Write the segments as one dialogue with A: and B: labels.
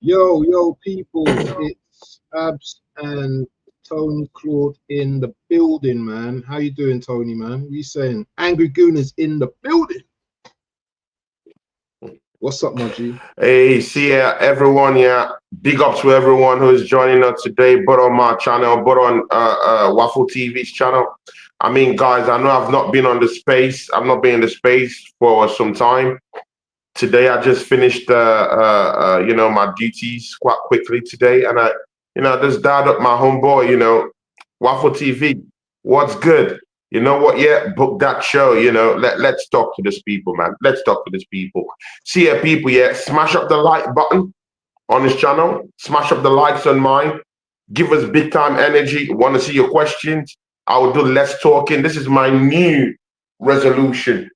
A: Yo, people, it's Abs and Tony Claude in the building, man. How you doing, Tony, man? We saying Angry Gooners in the building. What's up, my G?
B: Hey, see ya, everyone. Yeah, big up to everyone who is joining us today, but on my channel, but on Waffle TV's channel. I mean, guys, I know I've not been on the space. I've not been in the space for some time. Today, I just finished, my duties quite quickly today, and I just dialed up my homeboy, Waffle TV. What's good? You know what? Yeah, book that show. Let's talk to these people, man. Let's talk to these people. See ya, people. Yeah, smash up the like button on this channel. Smash up the likes on mine. Give us big time energy. Want to see your questions? I will do less talking. This is my new resolution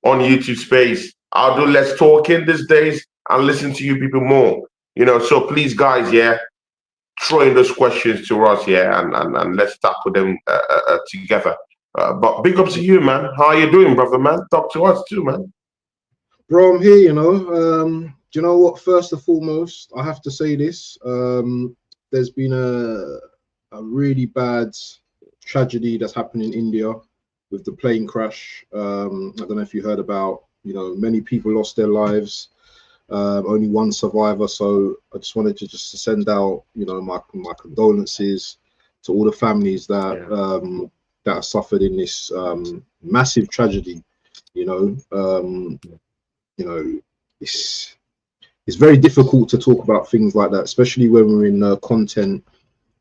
B: on YouTube space. I'll do less talking these days and listen to you people more. So please, guys, yeah, throw in those questions to us, yeah, and let's tackle them together. But big up to you, man. How are you doing, brother, man? Talk to us too, man.
A: Bro, I'm here, do you know what? First and foremost, I have to say this. There's been a really bad tragedy that's happened in India with the plane crash. I don't know if you heard about, many people lost their lives. Only one survivor. So I just wanted to send out, my condolences to all the families that that have suffered in this massive tragedy. It's very difficult to talk about things like that, especially when we're in the content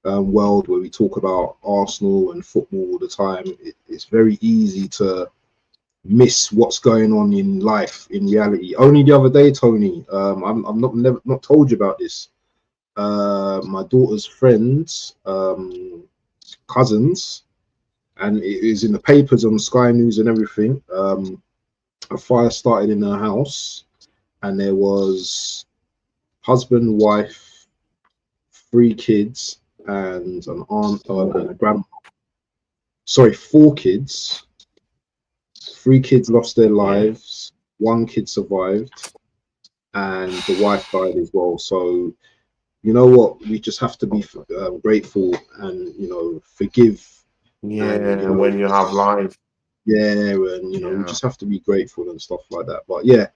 A: world where we talk about Arsenal and football all the time. It's very easy to miss what's going on in life, in reality. Only the other day, Tony, I'm not told you about this. My daughter's friends, cousins, and it is in the papers on Sky News and everything. A fire started in her house, and there was husband, wife, 3 kids, and an aunt and a grandma. Sorry, 4 kids. 3 kids lost their lives, 1 kid survived, and the wife died as well. So, you know what? We just have to be grateful and, forgive.
B: Yeah, and, when you have life.
A: Yeah, and, we just have to be grateful and stuff like that. But, yeah,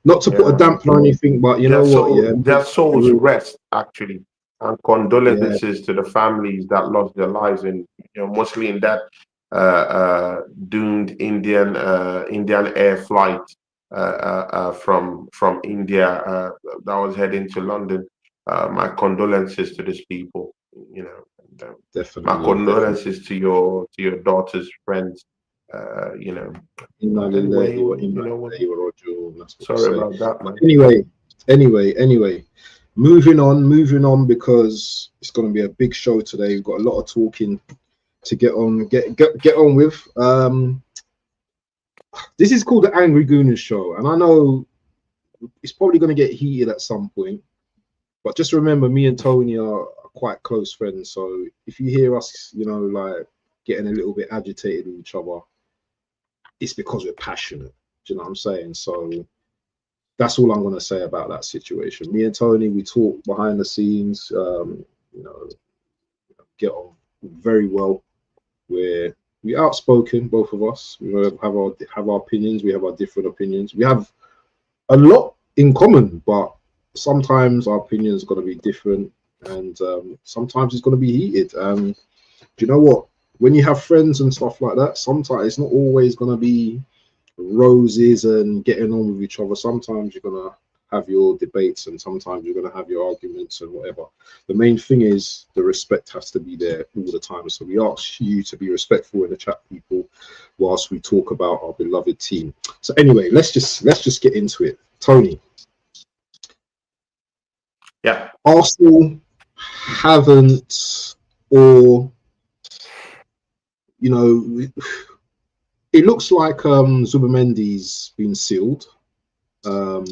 A: not to put a damper on anything, but you know what? Yeah,
B: their souls rest, actually. And condolences to the families that lost their lives, and mostly in that doomed Indian air flight from India that was heading to London. My condolences to these people.
A: Definitely.
B: My condolences to your daughter's friends.
A: Sorry about
B: that, man.
A: Anyway. Moving on, because it's going to be a big show today. We've got a lot of talking to get on with. This is called the Angry Gooners show, and I know it's probably going to get heated at some point, but just remember, me and Tony are quite close friends. So if you hear us, like getting a little bit agitated with each other, it's because we're passionate. Do you know what I'm saying? So that's all I'm going to say about that situation. Me and Tony, we talk behind the scenes, get on very well. We're outspoken, both of us. We have our opinions. We have our different opinions. We have a lot in common, but sometimes our opinions got to be different, and sometimes it's going to be heated. Do you know what? When you have friends and stuff like that, sometimes it's not always going to be roses and getting on with each other. Sometimes you're going to have your debates, and sometimes you're going to have your arguments and whatever. The main thing is the respect has to be there all the time. So we ask you to be respectful in the chat, people, whilst we talk about our beloved team. So anyway, let's just get into it. Tony.
B: Yeah.
A: Arsenal haven't, or it looks like Zubimendi's been sealed. I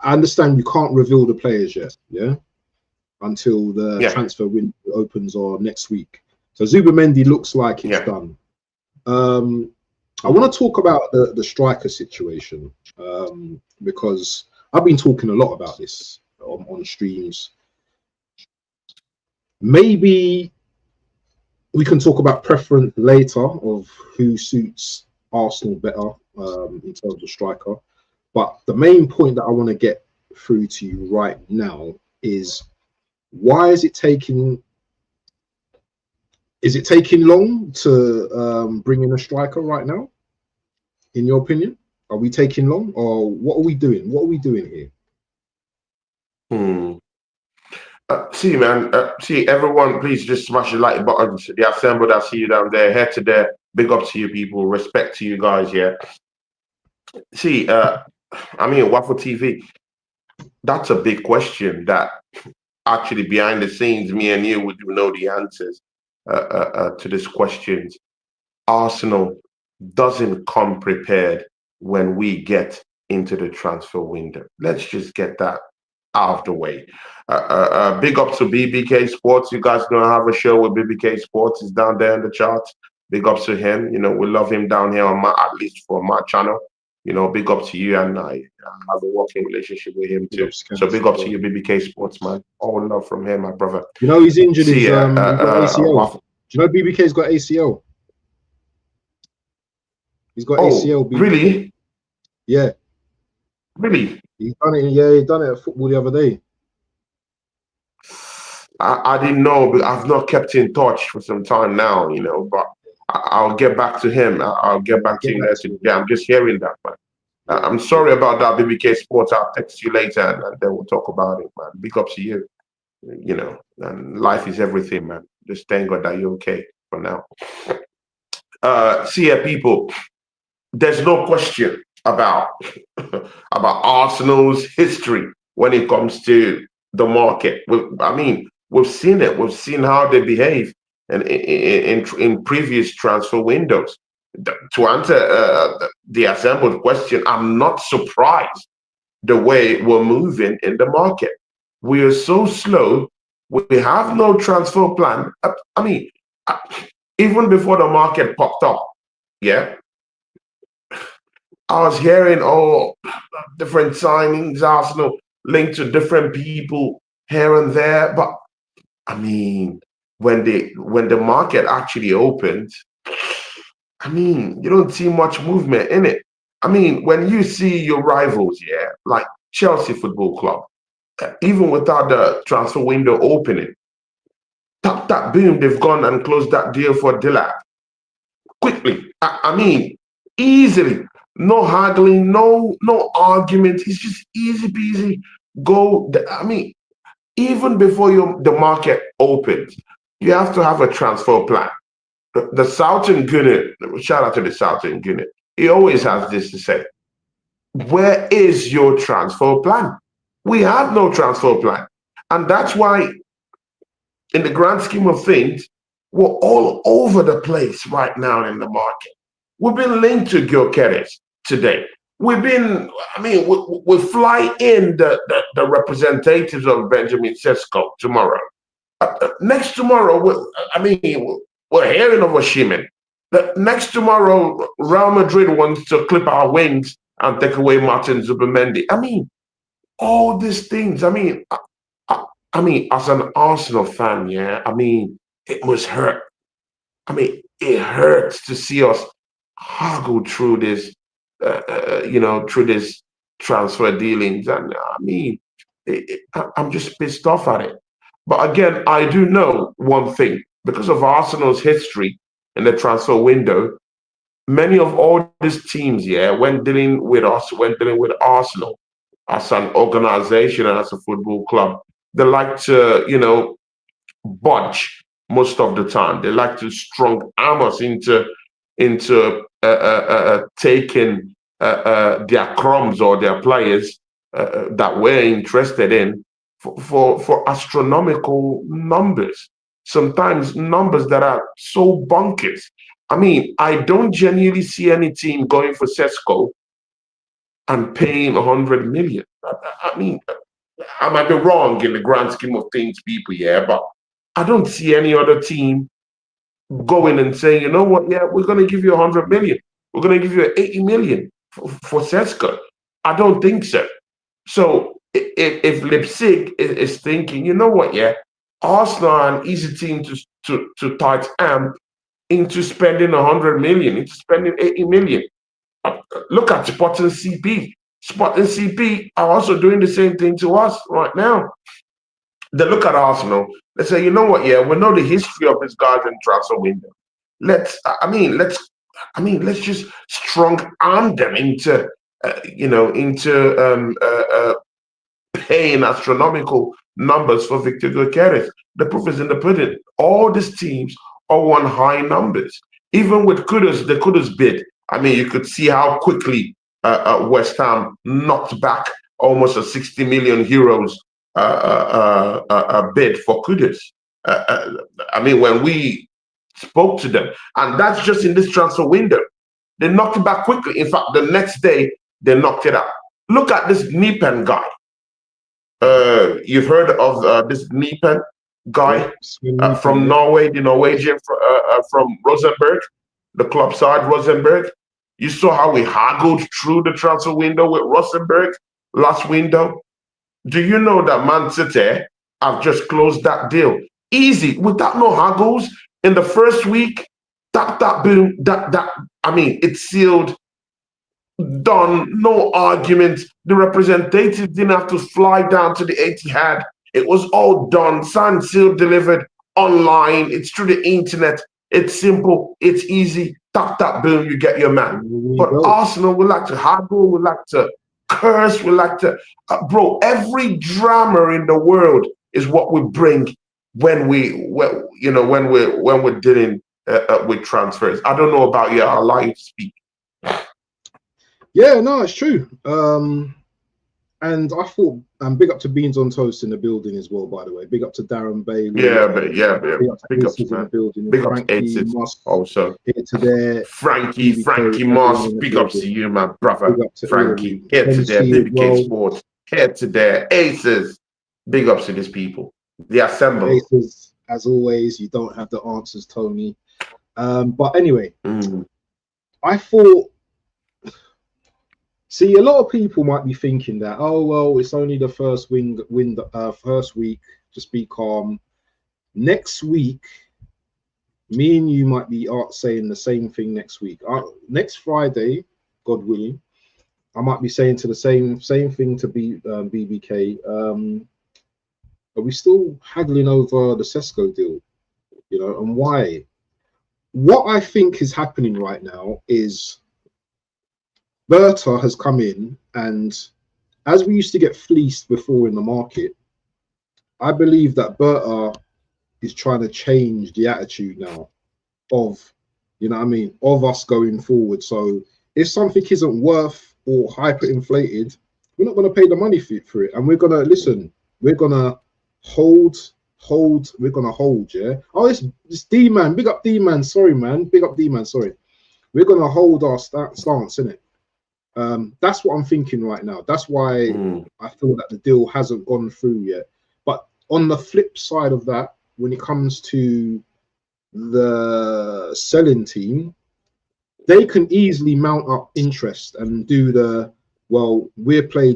A: understand you can't reveal the players yet, until the transfer window opens or next week. So Zubimendi looks like it's done. I want to talk about the striker situation, because I've been talking a lot about this on streams. Maybe we can talk about preference later of who suits Arsenal better in terms of striker. But the main point that I want to get through to you right now is, why is it taking long to bring in a striker right now? In your opinion, are we taking long, or what are we doing? What are we doing here?
B: See, man. See, everyone, please just smash the like button. The assembled, I see you down there. Head to there. Big up to you, people. Respect to you guys. Yeah. See, I mean, Waffle TV. That's a big question. That actually, behind the scenes, me and you would know the answers to these questions. Arsenal doesn't come prepared when we get into the transfer window. Let's just get that out of the way. Big up to BBK Sports. You guys gonna have a show with BBK Sports. He's down there in the charts. Big up to him. You know, we love him down here on my, at least for my channel. You know, big up to you, and I have a working relationship with him too. So big up to you, BBK Sports, man. All love from him, my brother.
A: You know, he's injured. He's got ACL. Do you know BBK's got ACL? He's got ACL. BBK.
B: Really?
A: Yeah.
B: Really?
A: He's done it. Yeah, he done it at football the other day.
B: I didn't know, but I've not kept in touch for some time now, you know, but I'll get back to him. I'll get back to you later. Yeah, I'm just hearing that, man. I'm sorry about that, BBK Sports. I'll text you later, and then we'll talk about it, man. Big up to you. You know, and life is everything, man. Just thank God that you're okay for now. See ya, people. There's no question about Arsenal's history when it comes to the market. I mean, we've seen it. We've seen how they behave in previous transfer windows. To answer the assembled question, I'm not surprised the way we're moving in the market. We are so slow. We have no transfer plan. I mean, even before the market popped up, yeah, I was hearing all different signings, Arsenal linked to different people here and there. But I mean, when the market actually opened, I mean, you don't see much movement in it. I mean, when you see your rivals, yeah, like Chelsea Football Club, even without the transfer window opening, tap that boom, they've gone and closed that deal for Dillard quickly. I mean, easily, no haggling, no argument. It's just easy peasy. Go. I mean, even before the market opens, you have to have a transfer plan. The Southern Gunner, shout out to the Southern Gunner, he always has this to say: where is your transfer plan? We have no transfer plan. And that's why, in the grand scheme of things, we're all over the place right now in the market. We've been linked to Gyokeres today. We've been, I mean, we fly in the representatives of bid.Sesko tomorrow. Next tomorrow, we're hearing of Osimhen. Next tomorrow, Real Madrid wants to clip our wings and take away Martin Zubimendi. I mean, all these things. I mean, as an Arsenal fan, yeah, I mean, it must hurt. I mean, it hurts to see us haggle through this, through this transfer dealings. And I mean, I'm just pissed off at it. But again, I do know one thing. Because of Arsenal's history in the transfer window, many of all these teams, yeah, when dealing with Arsenal as an organization and as a football club, they like to, budge most of the time. They like to strong arm us into taking their crumbs or their players that we're interested in for astronomical numbers. Sometimes numbers that are so bonkers. I mean, I don't genuinely see any team going for Sesko and paying 100 million. I mean, I might be wrong in the grand scheme of things, people, yeah, but I don't see any other team going and saying, you know what, yeah, we're going to give you 100 million. We're going to give you 80 million for Sesko. I don't think so. So if Leipzig is thinking, you know what, yeah, Arsenal are an easy team to tight amp into spending 100 million, into spending 80 million. Look at Sporting CP. Sporting CP are also doing the same thing to us right now. They look at Arsenal, they say, you know what, yeah, we know the history of this guys in transfer window. Let's just strong arm them into paying astronomical numbers for Victor Gyokeres. The proof is in the pudding. All these teams all on high numbers. Even with the Kudus bid, I mean, you could see how quickly West Ham knocked back almost a 60 million euros bid for Kudus. I mean, when we spoke to them, and that's just in this transfer window, they knocked it back quickly. In fact, the next day, they knocked it out. Look at this Nipen guy. You've heard of this Nipen guy from Norway, the Norwegian from Rosenborg, the club side Rosenborg. You saw how we haggled through the transfer window with Rosenborg last window. Do you know that Man City have just closed that deal? Easy, without no haggles. In the first week, boom, it's sealed, done, no argument. The representatives didn't have to fly down to the Etihad. It was all done, signed, sealed, delivered online. It's through the internet. It's simple. It's easy. Boom, you get your man. But Arsenal, we like to haggle. We like to curse. We like to, bro. Every drama in the world is what we bring when we're dealing with transfers. I don't know about you. I'll allow you to speak.
A: Yeah, no, it's true. And I thought, big up to Beans on Toast in the building as well, by the way. Big up to Darren Bailey.
B: Yeah.
A: Big up to in the building.
B: Big up to Aces also.
A: Here to there.
B: Frankie Moss. Big up to you, my brother. Frankie. Here to there. BBK Sports. Here to there. Aces. Big ups to these people. The assemble.
A: Aces, as always, you don't have the answers, Tony. But anyway, I thought. See, a lot of people might be thinking that, oh well, it's only the first first week. Just be calm. Next week, me and you might be saying the same thing next week. Next Friday, God willing, I might be saying the same thing to BBK. Are we still haggling over the Sesko deal? You know, and why? What I think is happening right now is Berta has come in, and as we used to get fleeced before in the market, I believe that Berta is trying to change the attitude now of, of us going forward. So if something isn't worth or hyperinflated, we're not going to pay the money for it. And we're going to, listen, we're going to hold, we're going to hold, yeah? Oh, it's D-Man, big up D-Man, sorry, man. Big up D-Man, sorry. We're going to hold our stance, innit? That's what I'm thinking right now. That's why I feel that the deal hasn't gone through yet. But on the flip side of that, when it comes to the selling team, they can easily mount up interest and do we'll play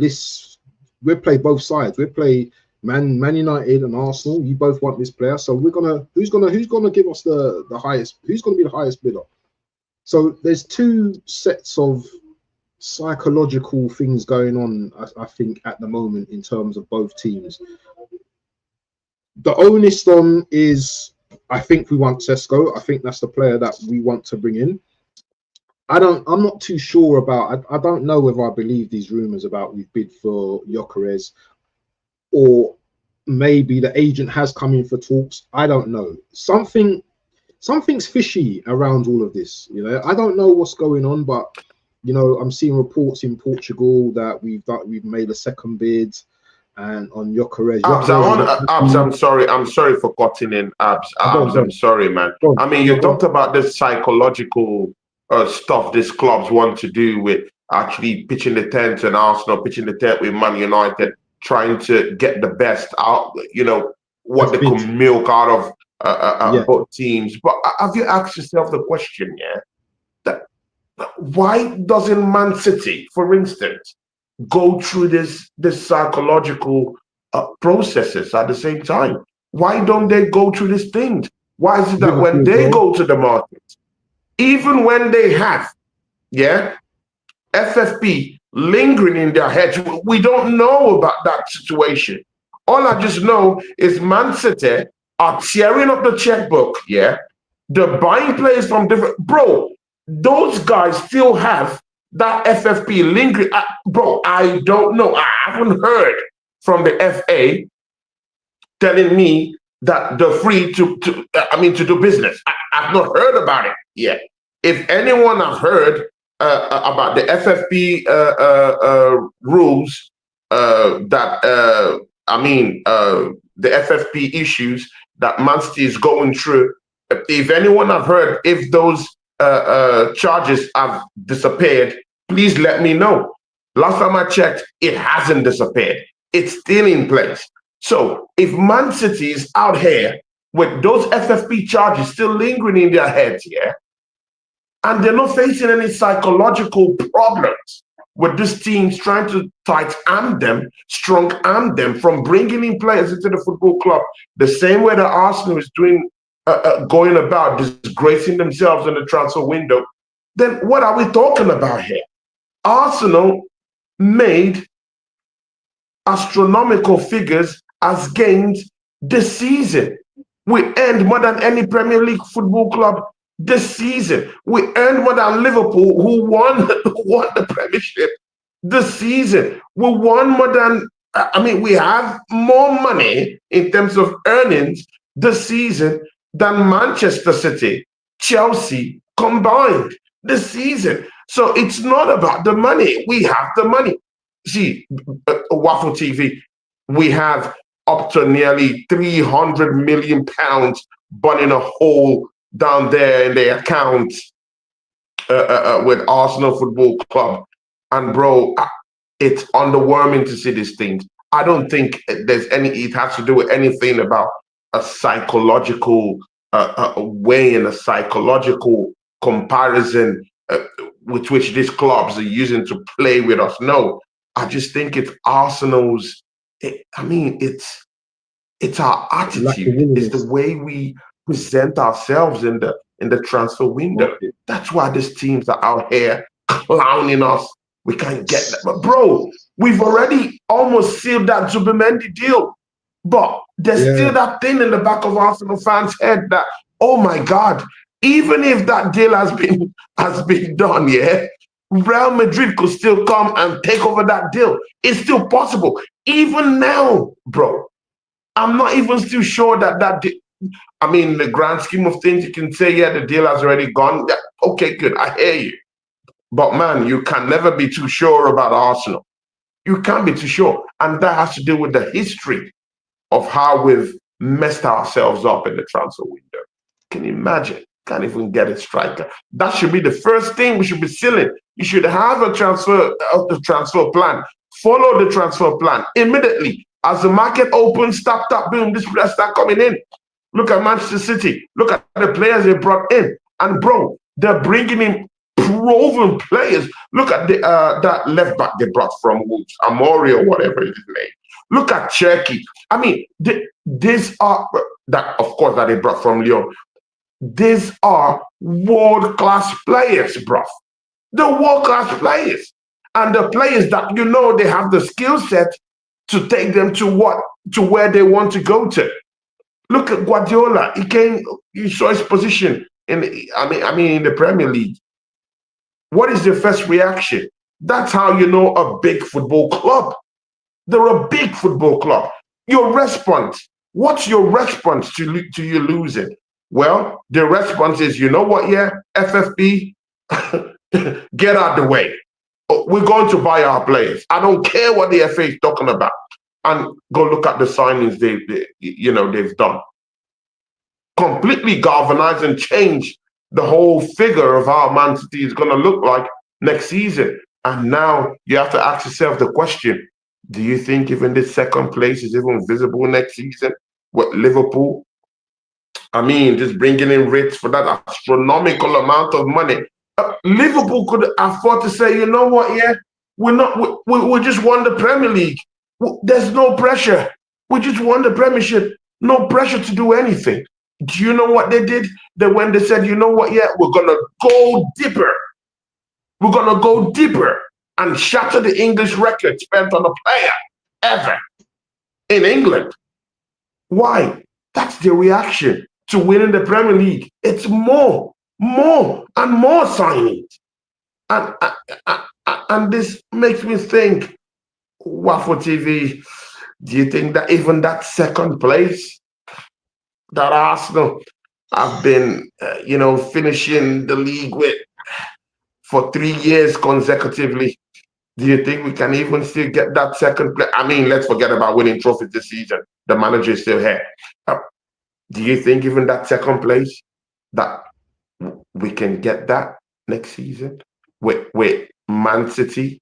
A: both sides. We'll play Man United and Arsenal. You both want this player, so who's gonna give us the highest? Who's gonna be the highest bidder? So there's two sets of psychological things going on, I think, at the moment in terms of both teams. The onus on is, I think we want Sesko. I think that's the player that we want to bring in. I'm not too sure about, I don't know whether I believe these rumors about we've bid for Gyokeres, or maybe the agent has come in for talks. I don't know. Something's fishy around all of this. I don't know what's going on, but I'm seeing reports in Portugal that we've made a second bid, and on Gyokeres.
B: I'm sorry for cutting in, Abs. I'm sorry, man. I mean, you talked about this psychological stuff these clubs want to do with actually pitching the tent, and Arsenal pitching the tent with Man United, trying to get the best out, what they can milk out of both teams. But have you asked yourself the question, that why doesn't Man City, for instance, go through this psychological processes at the same time? Why don't they go through these things? Why is it that when they go to the market, even when they have, FFP lingering in their heads, we don't know about that situation. All I just know is Man City are tearing up the checkbook, they're buying players from different, bro, those guys still have that FFP lingering. Bro, I don't know. I haven't heard from the FA telling me that they're free to do business. I've not heard about it yet. If anyone have heard about the FFP rules, the FFP issues that Man City is going through, if anyone have heard if those charges have disappeared, please let me know. Last time I checked, it hasn't disappeared. It's still in place. So if Man City is out here with those FFP charges still lingering in their heads, and they're not facing any psychological problems with these teams trying to strong arm them from bringing in players into the football club, the same way that Arsenal is doing, going about disgracing themselves in the transfer window, then what are we talking about here? Arsenal made astronomical figures as gains this season. We earned more than any Premier League football club this season. We earned more than Liverpool, who won the Premiership this season. We won more than, we have more money in terms of earnings this season than Manchester City, Chelsea combined this season. So it's not about the money. We have the money. See, Waffle TV, we have up to nearly £300 million burning a hole down there in their account with Arsenal Football Club. And bro, it's underwhelming to see these things. I don't think it has to do with anything about a psychological way and a psychological comparison with which these clubs are using to play with us. No, I just think it's Arsenal's, it's our attitude, it's the way we present ourselves in the transfer window. That's why these teams are out here clowning us. We can't get that. But bro, we've already almost sealed that Zubimendi deal. But there's still that thing in the back of Arsenal fans' head that, oh my God, even if that deal has been done, Real Madrid could still come and take over that deal. It's still possible. Even now, bro, I'm not even still sure that in the grand scheme of things, you can say, the deal has already gone. Yeah, okay, good, I hear you. But man, you can never be too sure about Arsenal. You can't be too sure. And that has to do with the history of how we've messed ourselves up in the transfer window. Can you imagine? Can't even get a striker. That should be the first thing we should be sealing. You should have a transfer plan. Follow the transfer plan immediately. As the market opens, tap, boom, this players start coming in. Look at Manchester City. Look at the players they brought in. And bro, they're bringing in proven players. Look at that left back they brought from Wolves, Amori or whatever his name. Look at Cherky. These are, that of course that they brought from Lyon. These are world-class players, bro. The world-class players. And the players that they have the skill set to take them to where they want to go to. Look at Guardiola. You saw his position in the Premier League. What is your first reaction? That's how you know a big football club. They're a big football club. Your response. What's your response to you losing? Well, the response is, you know what, FFP, get out the way. We're going to buy our players. I don't care what the FA is talking about. And go look at the signings they've done. Completely galvanize and change the whole figure of how Man City is going to look like next season. And now you have to ask yourself the question, do you think even this second place is even visible next season with Liverpool? Just bringing in rates for that astronomical amount of money. Liverpool could afford to say, you know what, We just won the Premier League. There's no pressure. We just won the Premiership. No pressure to do anything. Do you know what they did? When they said, you know what, yeah, we're going to go deeper. We're going to go deeper and shatter the English record spent on a player ever in England. Why? That's the reaction to winning the Premier League. It's more and more signings. And this makes me think, Waffle TV, do you think that even that second place that Arsenal have been, finishing the league with for 3 years consecutively, do you think we can even still get that second place? I mean, let's forget about winning trophies this season. The manager is still here. Do you think even that second place, that we can get that next season with Man City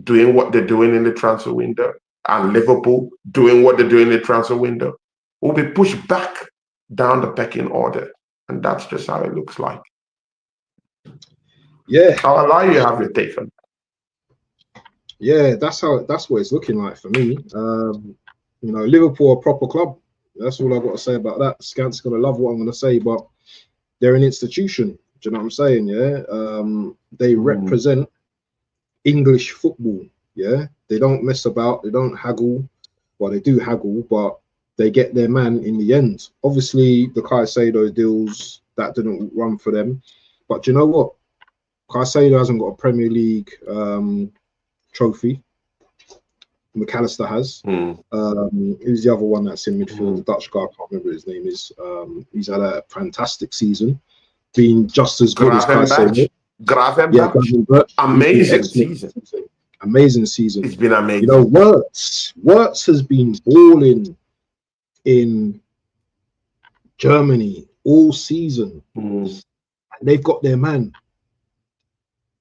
B: doing what they're doing in the transfer window and Liverpool doing what they're doing in the transfer window? We'll be pushed back down the pecking order, and that's just how it looks like.
A: Yeah,
B: I'll allow you to have your take on that.
A: Yeah, that's what it's looking like for me. Liverpool are a proper club. That's all I've got to say about that. Scant's gonna love what I'm gonna say, but they're an institution. Do you know what I'm saying? Yeah. They represent English football. Yeah. They don't mess about. They don't haggle. Well, they do haggle, but they get their man in the end. Obviously, the Caicedo deals that didn't run for them. But do you know what? Caicedo hasn't got a Premier League trophy. McAllister has. Who's the other one that's in midfield? The Dutch guy, I can't remember his name is. He's had a fantastic season, being just as good as Caicedo.
B: Gravenberch. Amazing season.
A: Amazing season.
B: It's been amazing.
A: Wirtz has been balling in Germany all season. They've got their man.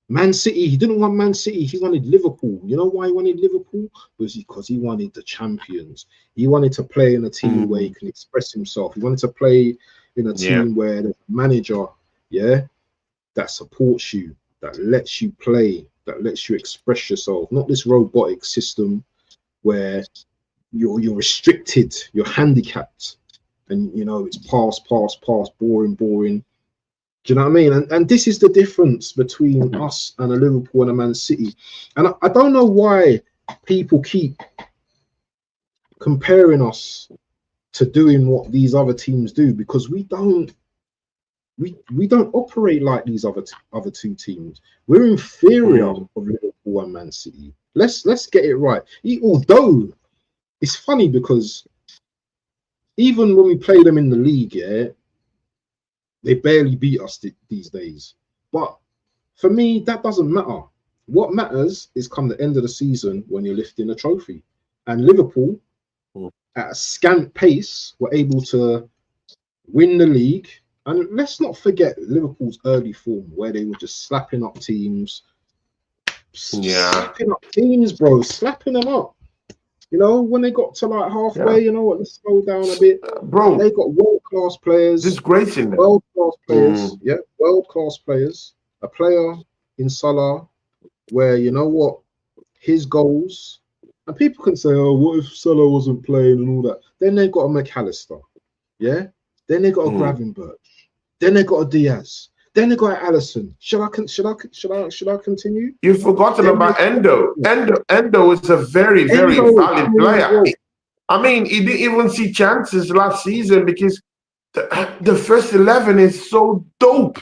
A: Man City, he didn't want Man City, he wanted Liverpool. You know why he wanted Liverpool? Because he wanted the champions. He wanted to play in a team where he can express himself. He wanted to play in a team where the manager, that supports you, that lets you play, that lets you express yourself. Not this robotic system where you're restricted, you're handicapped, and it's pass, boring. Do you know what I mean? And this is the difference between us and a Liverpool and a Man City. And I don't know why people keep comparing us to doing what these other teams do, because we don't operate like these other two teams. We're inferior of Liverpool and Man City. Let's get it right. Although it's funny because even when we play them in the league, they barely beat us these days. But for me, that doesn't matter. What matters is come the end of the season when you're lifting a trophy. And Liverpool, at a scant pace, were able to win the league. And let's not forget Liverpool's early form, where they were just slapping up teams. Slapping up teams, bro. Slapping them up. When they got to like halfway, let's slow down a bit.
B: Bro,
A: they got world-class players.
B: Disgracing them.
A: World-class players. Yeah, world-class players. A player in Salah where, his goals, and people can say, oh, what if Salah wasn't playing and all that? Then they've got a McAllister. Yeah? Then they got a Gravenberch. Then they got a Diaz. Then they got Alisson. Should I continue?
B: You've forgotten about Endo. Endo is a very, very valid player. I mean, he didn't even see chances last season because the first 11 is so dope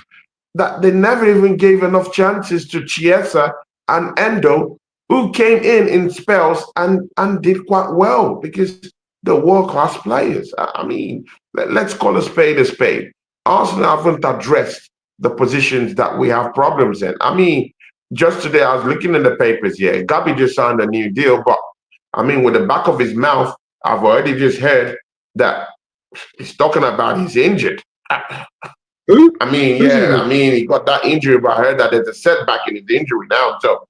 B: that they never even gave enough chances to Chiesa and Endo, who came in spells and did quite well because they're world-class players. I mean, let's call a spade. Arsenal haven't addressed the positions that we have problems in. I mean, just today I was looking in the papers here. Gabi just signed a new deal, but I mean, with the back of his mouth, I've already just heard that he's talking about he's injured. I mean, he got that injury, but I heard that there's a setback in his injury now. So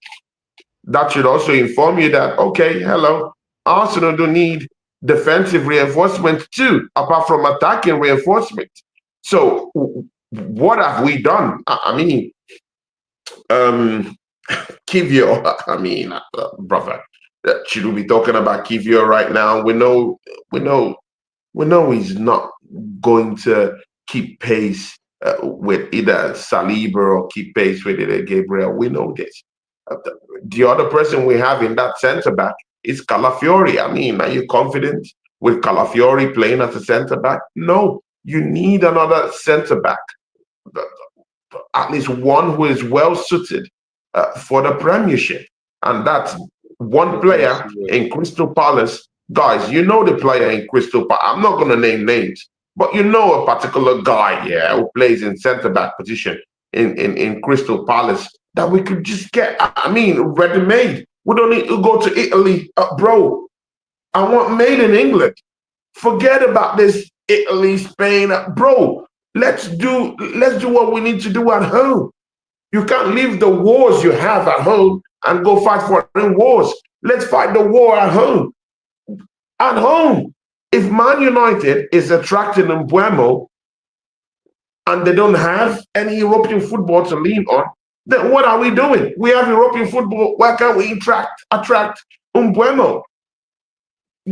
B: that should also inform you that, okay, hello, Arsenal don't need defensive reinforcement too, apart from attacking reinforcement. So what have we done? I mean, Kivio, I mean, brother, should we be talking about Kivio right now? We know he's not going to keep pace with either Saliba or keep pace with either Gabriel. We know this. The other person we have in that centre back is Calafiori. I mean, are you confident with Calafiori playing as a centre back? No, you need another centre back, at least one who is well suited for the Premiership, and that's one player in Crystal Palace. Guys, you know the player in Crystal Palace. I'm not going to name names, but you know a particular guy here who plays in centre back position in Crystal Palace that we could just get. I mean, ready-made. We don't need to go to Italy, bro. I want made in England. Forget about this Italy, Spain, bro. Let's do what we need to do at home. You can't leave the wars you have at home and go fight foreign wars. Let's fight the war at home. At home. If Man United is attracting Mbuemo and they don't have any European football to lean on, then what are we doing? We have European football. Why can't we attract Mbuemo?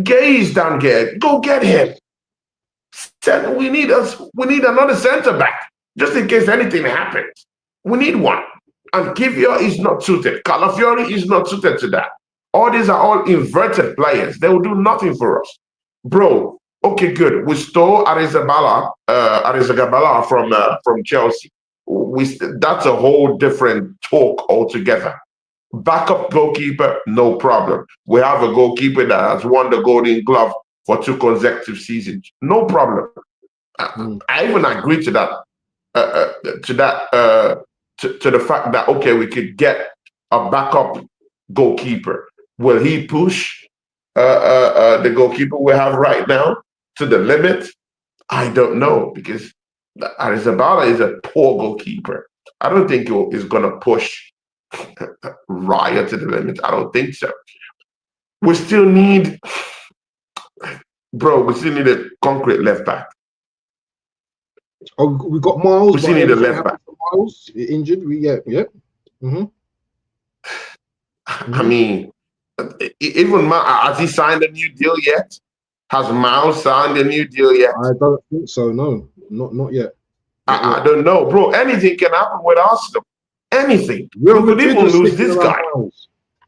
B: Gay is down here. Go get him. We need another centre back just in case anything happens. We need one. And Kivio is not suited. Calafiori is not suited to that. All these are all inverted players. They will do nothing for us. Bro, okay, good. We stole Arrizabalaga from Chelsea. That's a whole different talk altogether. Backup goalkeeper, no problem. We have a goalkeeper that has won the Golden Glove for 2 consecutive seasons. No problem. I even agree to that. To the fact that, okay, we could get a backup goalkeeper. Will he push the goalkeeper we have right now to the limit? I don't know, because Arrizabalaga is a poor goalkeeper. I don't think he's going to push Raya to the limit. I don't think so. We still need, we still need a concrete left back.
A: Oh, we got Miles.
B: We still need a left back.
A: Miles injured.
B: I mean, even has he signed a new deal yet? Has Miles signed a new deal yet?
A: I don't think so. No, not yet.
B: I don't know, bro. Anything can happen with Arsenal. Anything. We could even lose this guy.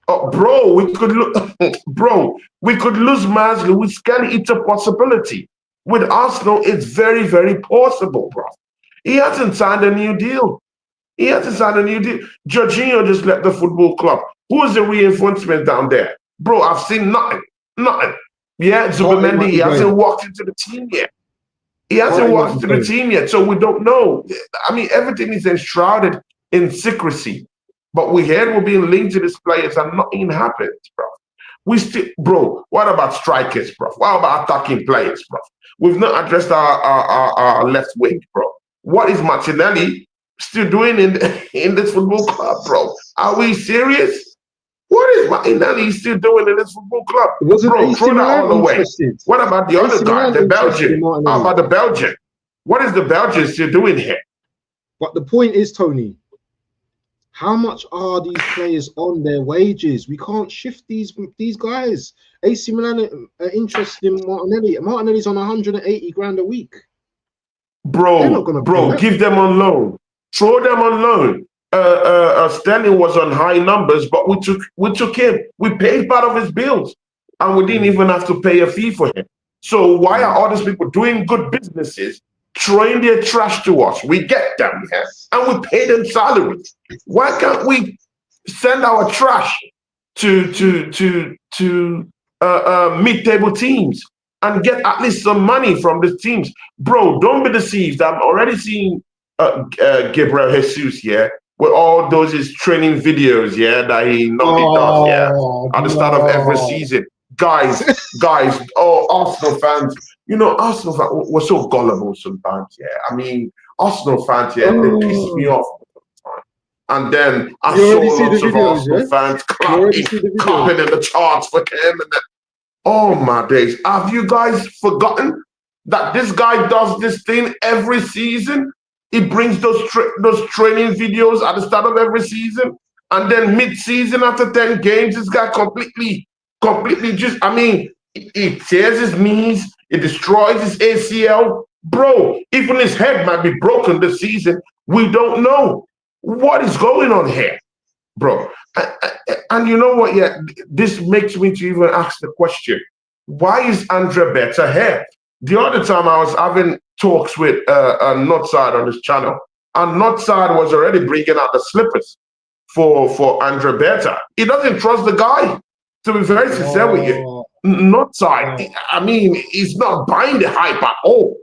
B: Oh, bro, we could lose Miles Lewis Kelly. It's a possibility. With Arsenal, it's very, very possible, bro. He hasn't signed a new deal. Jorginho just left the football club. Who is the reinforcement down there? Bro, I've seen nothing. Yeah, Zubimendi, he hasn't walked into the team yet. So we don't know. I mean, everything is enshrouded in secrecy. But we heard we're being linked to these players and nothing happens, bro. What about strikers, bro? What about attacking players, bro? We've not addressed our left wing, bro. What is Martinelli still doing in this football club, bro? Are we serious? What is Martinelli still doing in this football club? Bro, throw that all away. What about the other guy, the Belgian? How about the Belgian? What is the Belgian still doing here?
A: But the point is, Tony, how much are these players on their wages? We can't shift these guys. AC Milan are interested in Martinelli. Martinelli's on 180 grand a week.
B: Bro, give them on loan. Throw them on loan. Sterling was on high numbers, but we took him. We paid part of his bills, and we didn't even have to pay a fee for him. So why are all these people doing good businesses, throwing their trash to us? We get them, yes, and we pay them salaries. Why can't we send our trash to mid-table teams and get at least some money from the teams? Bro, don't be deceived. I'm already seeing Gabriel Jesus, with all those his training videos, that he normally does, at the start of every season. Guys, Arsenal fans, Arsenal fans, we're so gullible sometimes, I mean, Arsenal fans, they piss me off all the time. And then I saw lots of Arsenal fans clapping in the charts for him. And then, oh my days, have you guys forgotten that this guy does this thing every season? He brings those training videos at the start of every season. And then mid-season, after 10 games, this guy completely just, I mean, he tears his knees, it destroys his ACL. Bro, even his head might be broken this season. We don't know what is going on here, bro. And you know what? Yeah, this makes me to even ask the question, why is Andre Berta here? The other time I was having talks with Northside on this channel, and Northside was already bringing out the slippers for Andre Berta. He doesn't trust the guy, to be very sincere with you. Northside, I mean, he's not buying the hype at all.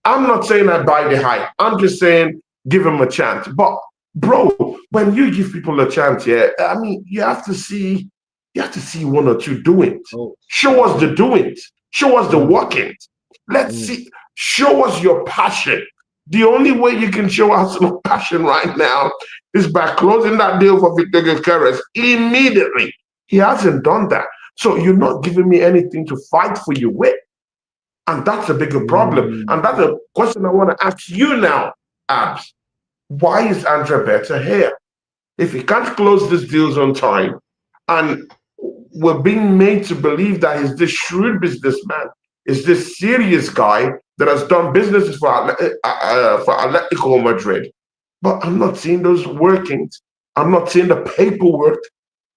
B: I'm not saying I buy the hype. I'm just saying give him a chance. But bro, when you give people a chance, yeah, I mean, you have to see one or two doing it. Show us the doing. Show us the working. Let's see. Show us your passion. The only way you can show us no passion right now is by closing that deal for Victor Gyokeres immediately. He hasn't done that. So you're not giving me anything to fight for you with. And that's a bigger problem. And that's a question I want to ask you now, Abs. Why is Andre Berta here? If he can't close these deals on time, and we're being made to believe that he's this shrewd businessman, is this serious guy that has done businesses for Atletico Madrid. But I'm not seeing those workings. I'm not seeing the paperwork.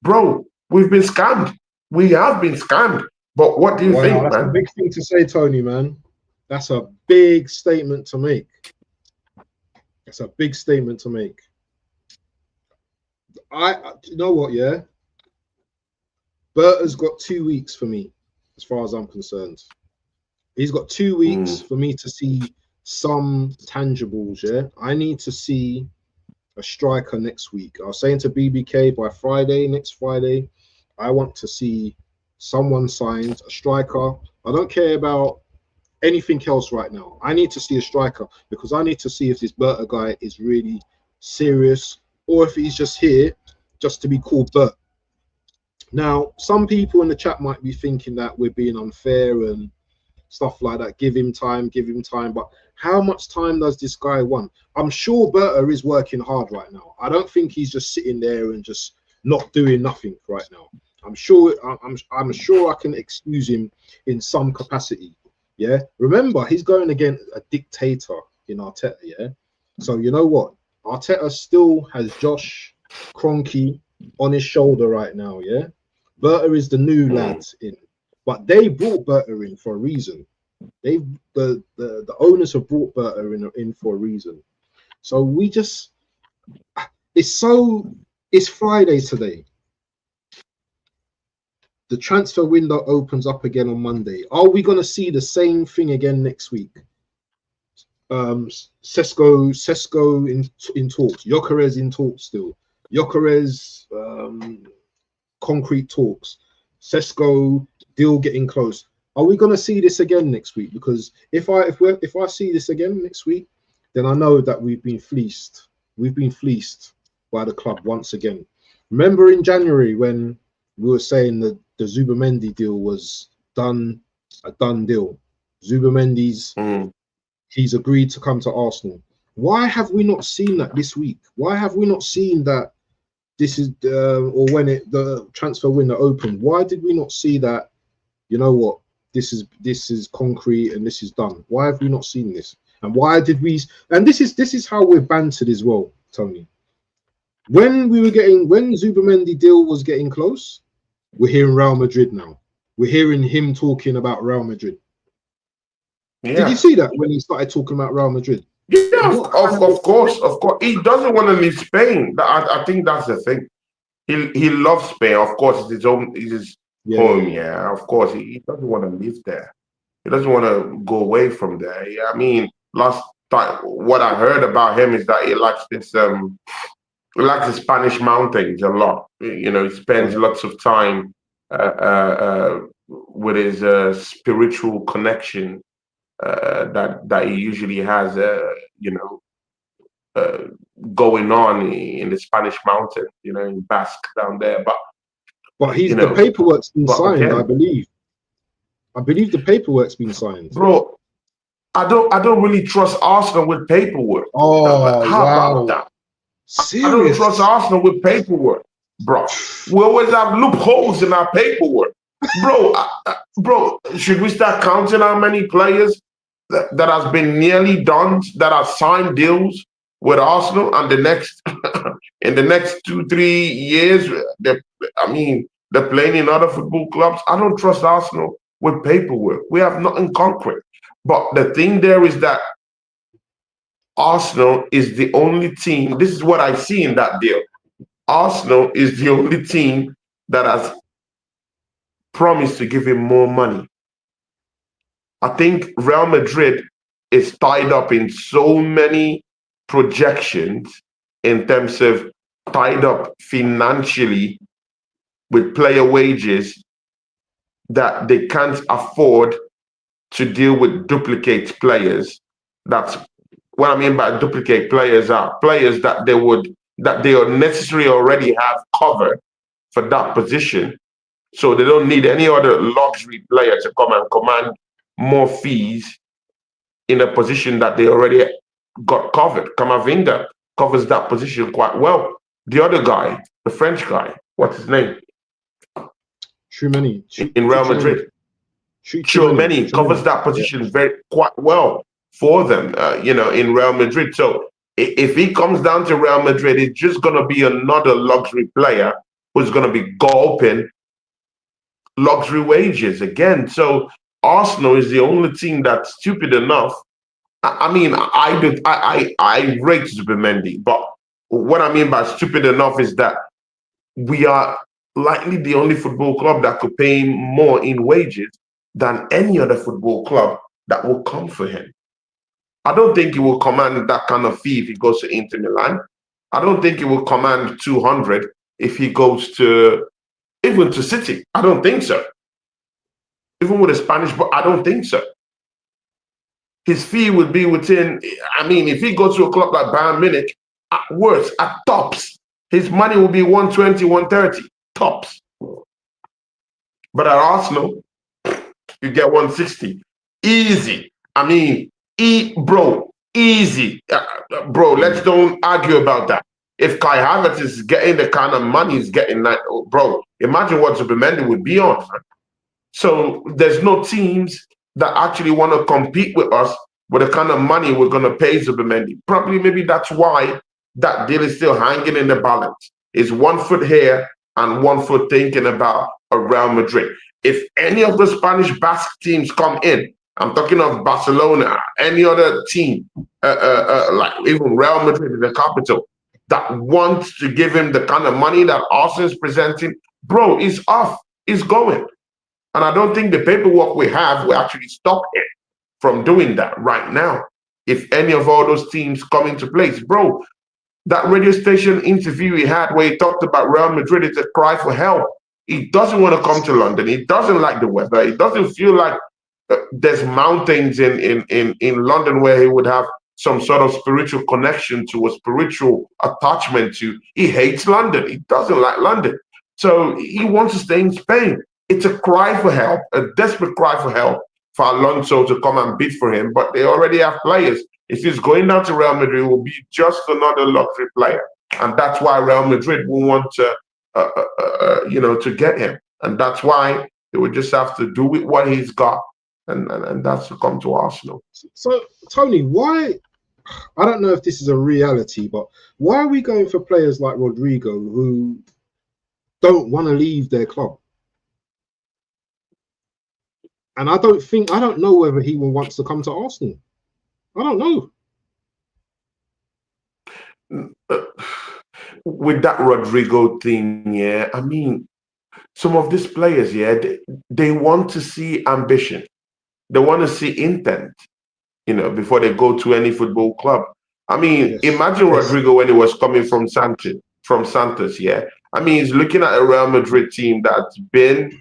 B: Bro, we've been scammed. We have been scammed. But what do you think,
A: that's
B: man?
A: a big thing to say, Tony, man. That's a big statement to make. That's a big statement to make. You know what, yeah? Berta's got 2 weeks for me, as far as I'm concerned. He's got 2 weeks for me to see some tangibles, yeah? I need to see a striker next week. I was saying to BBK by Friday, next Friday, I want to see someone signed, a striker. I don't care about anything else right now. I need to see a striker because I need to see if this Berta guy is really serious or if he's just here just to be called Bert. Now, some people in the chat might be thinking that we're being unfair and stuff like that. Give him time, give him time. But how much time does this guy want? I'm sure Berta is working hard right now. I don't think he's just sitting there and just not doing nothing right now. I'm sure I can excuse him in some capacity. Yeah. Remember, he's going against a dictator in Arteta. Yeah. So you know what? Arteta still has Josh Kroenke on his shoulder right now. Yeah. Berta is the new lad in, but they brought Berta in for a reason. The owners have brought Berta in for a reason. So it's Friday today. The transfer window opens up again on Monday. Are we going to see the same thing again next week? Sesko in talks. Gyokeres in talks still. Gyokeres concrete talks. Sesko deal getting close. Are we going to see this again next week? Because if I see this again next week, then I know that we've been fleeced. We've been fleeced by the club once again. Remember in January when we were saying that the Zubamendi deal was a done deal. Zubamendi's he's agreed to come to Arsenal. Why have we not seen that this week? Why have we not seen that this is or when the transfer window opened? Why did we not see that? You know what? This is concrete and this is done. Why have we not seen this? And why did we? And this is how we're bantered as well, Tony. When Zubamendi deal was getting close, we're hearing Real Madrid now. We're hearing him talking about Real Madrid. Yeah. Did you see that when he started talking about Real Madrid?
B: Yeah, of course. He doesn't want to leave Spain. I think that's the thing. He loves Spain. Of course, it's his home. It's his home. Yeah, of course. He doesn't want to live there. He doesn't want to go away from there. Yeah, I mean, last time what I heard about him is that he likes this. He likes the Spanish mountains a lot. You know, he spends lots of time with his spiritual connection that he usually has, going on in the Spanish mountain, in Basque down there. But
A: the paperwork's been signed, again, I believe. I believe the paperwork's been signed.
B: Bro, I don't really trust Arsenal with paperwork.
A: Oh,
B: how about that? I don't trust
A: Serious?
B: Arsenal with paperwork, bro. We always have loopholes in our paperwork, bro. Bro, should we start counting how many players that has been nearly done, that have signed deals with Arsenal, and the next in the next 2-3 years, they're playing in other football clubs? I don't trust Arsenal with paperwork. We have nothing concrete. But the thing there is that Arsenal is the only team. This is what I see in that deal. Arsenal is the only team that has promised to give him more money. I think Real Madrid is tied up in so many projections in terms of tied up financially with player wages that they can't afford to deal with duplicate players. That's what I mean by duplicate players are players that they necessarily already have covered for that position. So they don't need any other luxury player to come and command more fees in a position that they already got covered. Camavinga covers that position quite well. The other guy, the French guy, what's his name?
A: Tchouameni.
B: In Real Madrid. Tchouameni covers that position quite well for them, in Real Madrid. So if he comes down to Real Madrid, it's just going to be another luxury player who's going to be gulping luxury wages again. So Arsenal is the only team that's stupid enough. I rate Zubimendi, but what I mean by stupid enough is that we are likely the only football club that could pay him more in wages than any other football club that will come for him. I don't think he will command that kind of fee if he goes to Inter Milan. I don't think he will command 200 if he goes to even to City. I don't think so. Even with a Spanish, but I don't think so. His fee would be within, if he goes to a club like Bayern Munich, at worst, at tops, his money will be 120, 130, tops. But at Arsenal, you get 160. Easy. Easy. Bro, let's don't argue about that. If Kai Havertz is getting the kind of money he's getting, bro, imagine what Zubimendi would be on. So there's no teams that actually want to compete with us with the kind of money we're going to pay Zubimendi. Probably maybe that's why that deal is still hanging in the balance. It's 1 foot here and 1 foot thinking about a Real Madrid. If any of the Spanish Basque teams come in, I'm talking of Barcelona, any other team, like even Real Madrid in the capital, that wants to give him the kind of money that Arsenal is presenting, bro, he's off, he's going. And I don't think the paperwork we have will actually stop him from doing that right now. If any of all those teams come into place, bro, that radio station interview he had where he talked about Real Madrid is a cry for help. He doesn't want to come to London. He doesn't like the weather. He doesn't feel like there's mountains in London where he would have some sort of spiritual connection to, a spiritual attachment to. He hates London. He doesn't like London. So he wants to stay in Spain. It's a cry for help, a desperate cry for help for Alonso to come and bid for him. But they already have players. If he's going down to Real Madrid, it will be just another luxury player. And that's why Real Madrid will want to, to get him. And that's why they would just have to do with what he's got. And that's to come to Arsenal.
A: So, Tony, why, I don't know if this is a reality, but why are we going for players like Rodrygo who don't want to leave their club? And I don't know whether he wants to come to Arsenal. I don't know.
B: With that Rodrygo thing, some of these players, they want to see ambition. They want to see intent, before they go to any football club. Imagine Rodrygo when he was coming from Santos, he's looking at a Real Madrid team that's been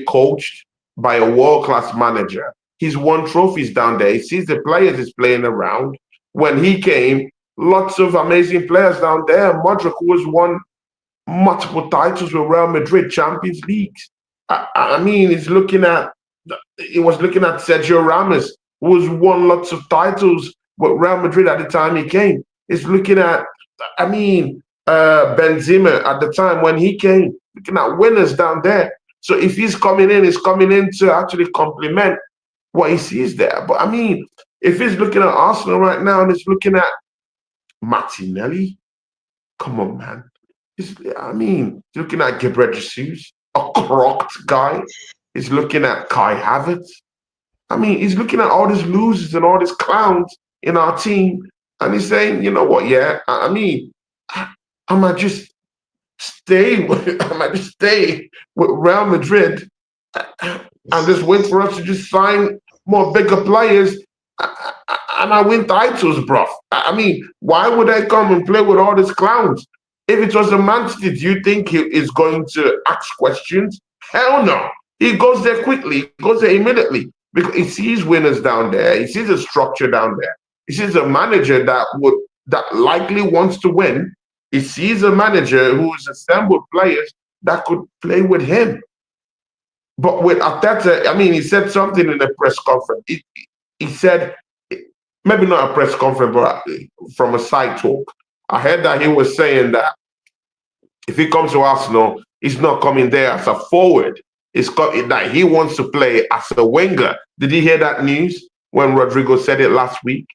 B: coached by a world-class manager. He's won trophies down there. He sees the players he's playing around. When he came, lots of amazing players down there. Modric, who has won multiple titles with Real Madrid, Champions Leagues. He was looking at Sergio Ramos, who has won lots of titles with Real Madrid at the time he came. Is looking at, I mean, Benzema at the time when he came, looking at winners down there. So if he's coming in to actually complement what he sees there. But I mean, if he's looking at Arsenal right now and he's looking at Martinelli, come on, man. I mean, looking at Gyokeres, a crocked guy. He's looking at Kai Havertz. I mean, he's looking at all these losers and all these clowns in our team, and he's saying, you know what? Yeah, I mean, I might just stay. I might just stay with Real Madrid and just wait for us to just sign more bigger players, and I win titles, bro. I mean, why would I come and play with all these clowns? If it was a Man City, do you think he is going to ask questions? Hell no. He goes there quickly. He goes there immediately because he sees winners down there. He sees a structure down there. He sees a manager that likely wants to win. He sees a manager who's assembled players that could play with him. But with Arteta, I mean, he said something in a press conference. He said, maybe not a press conference, but from a side talk, I heard that he was saying that if he comes to Arsenal, he's not coming there as a forward. It's that he wants to play as a winger. Did you hear that news when Rodrygo said it last week?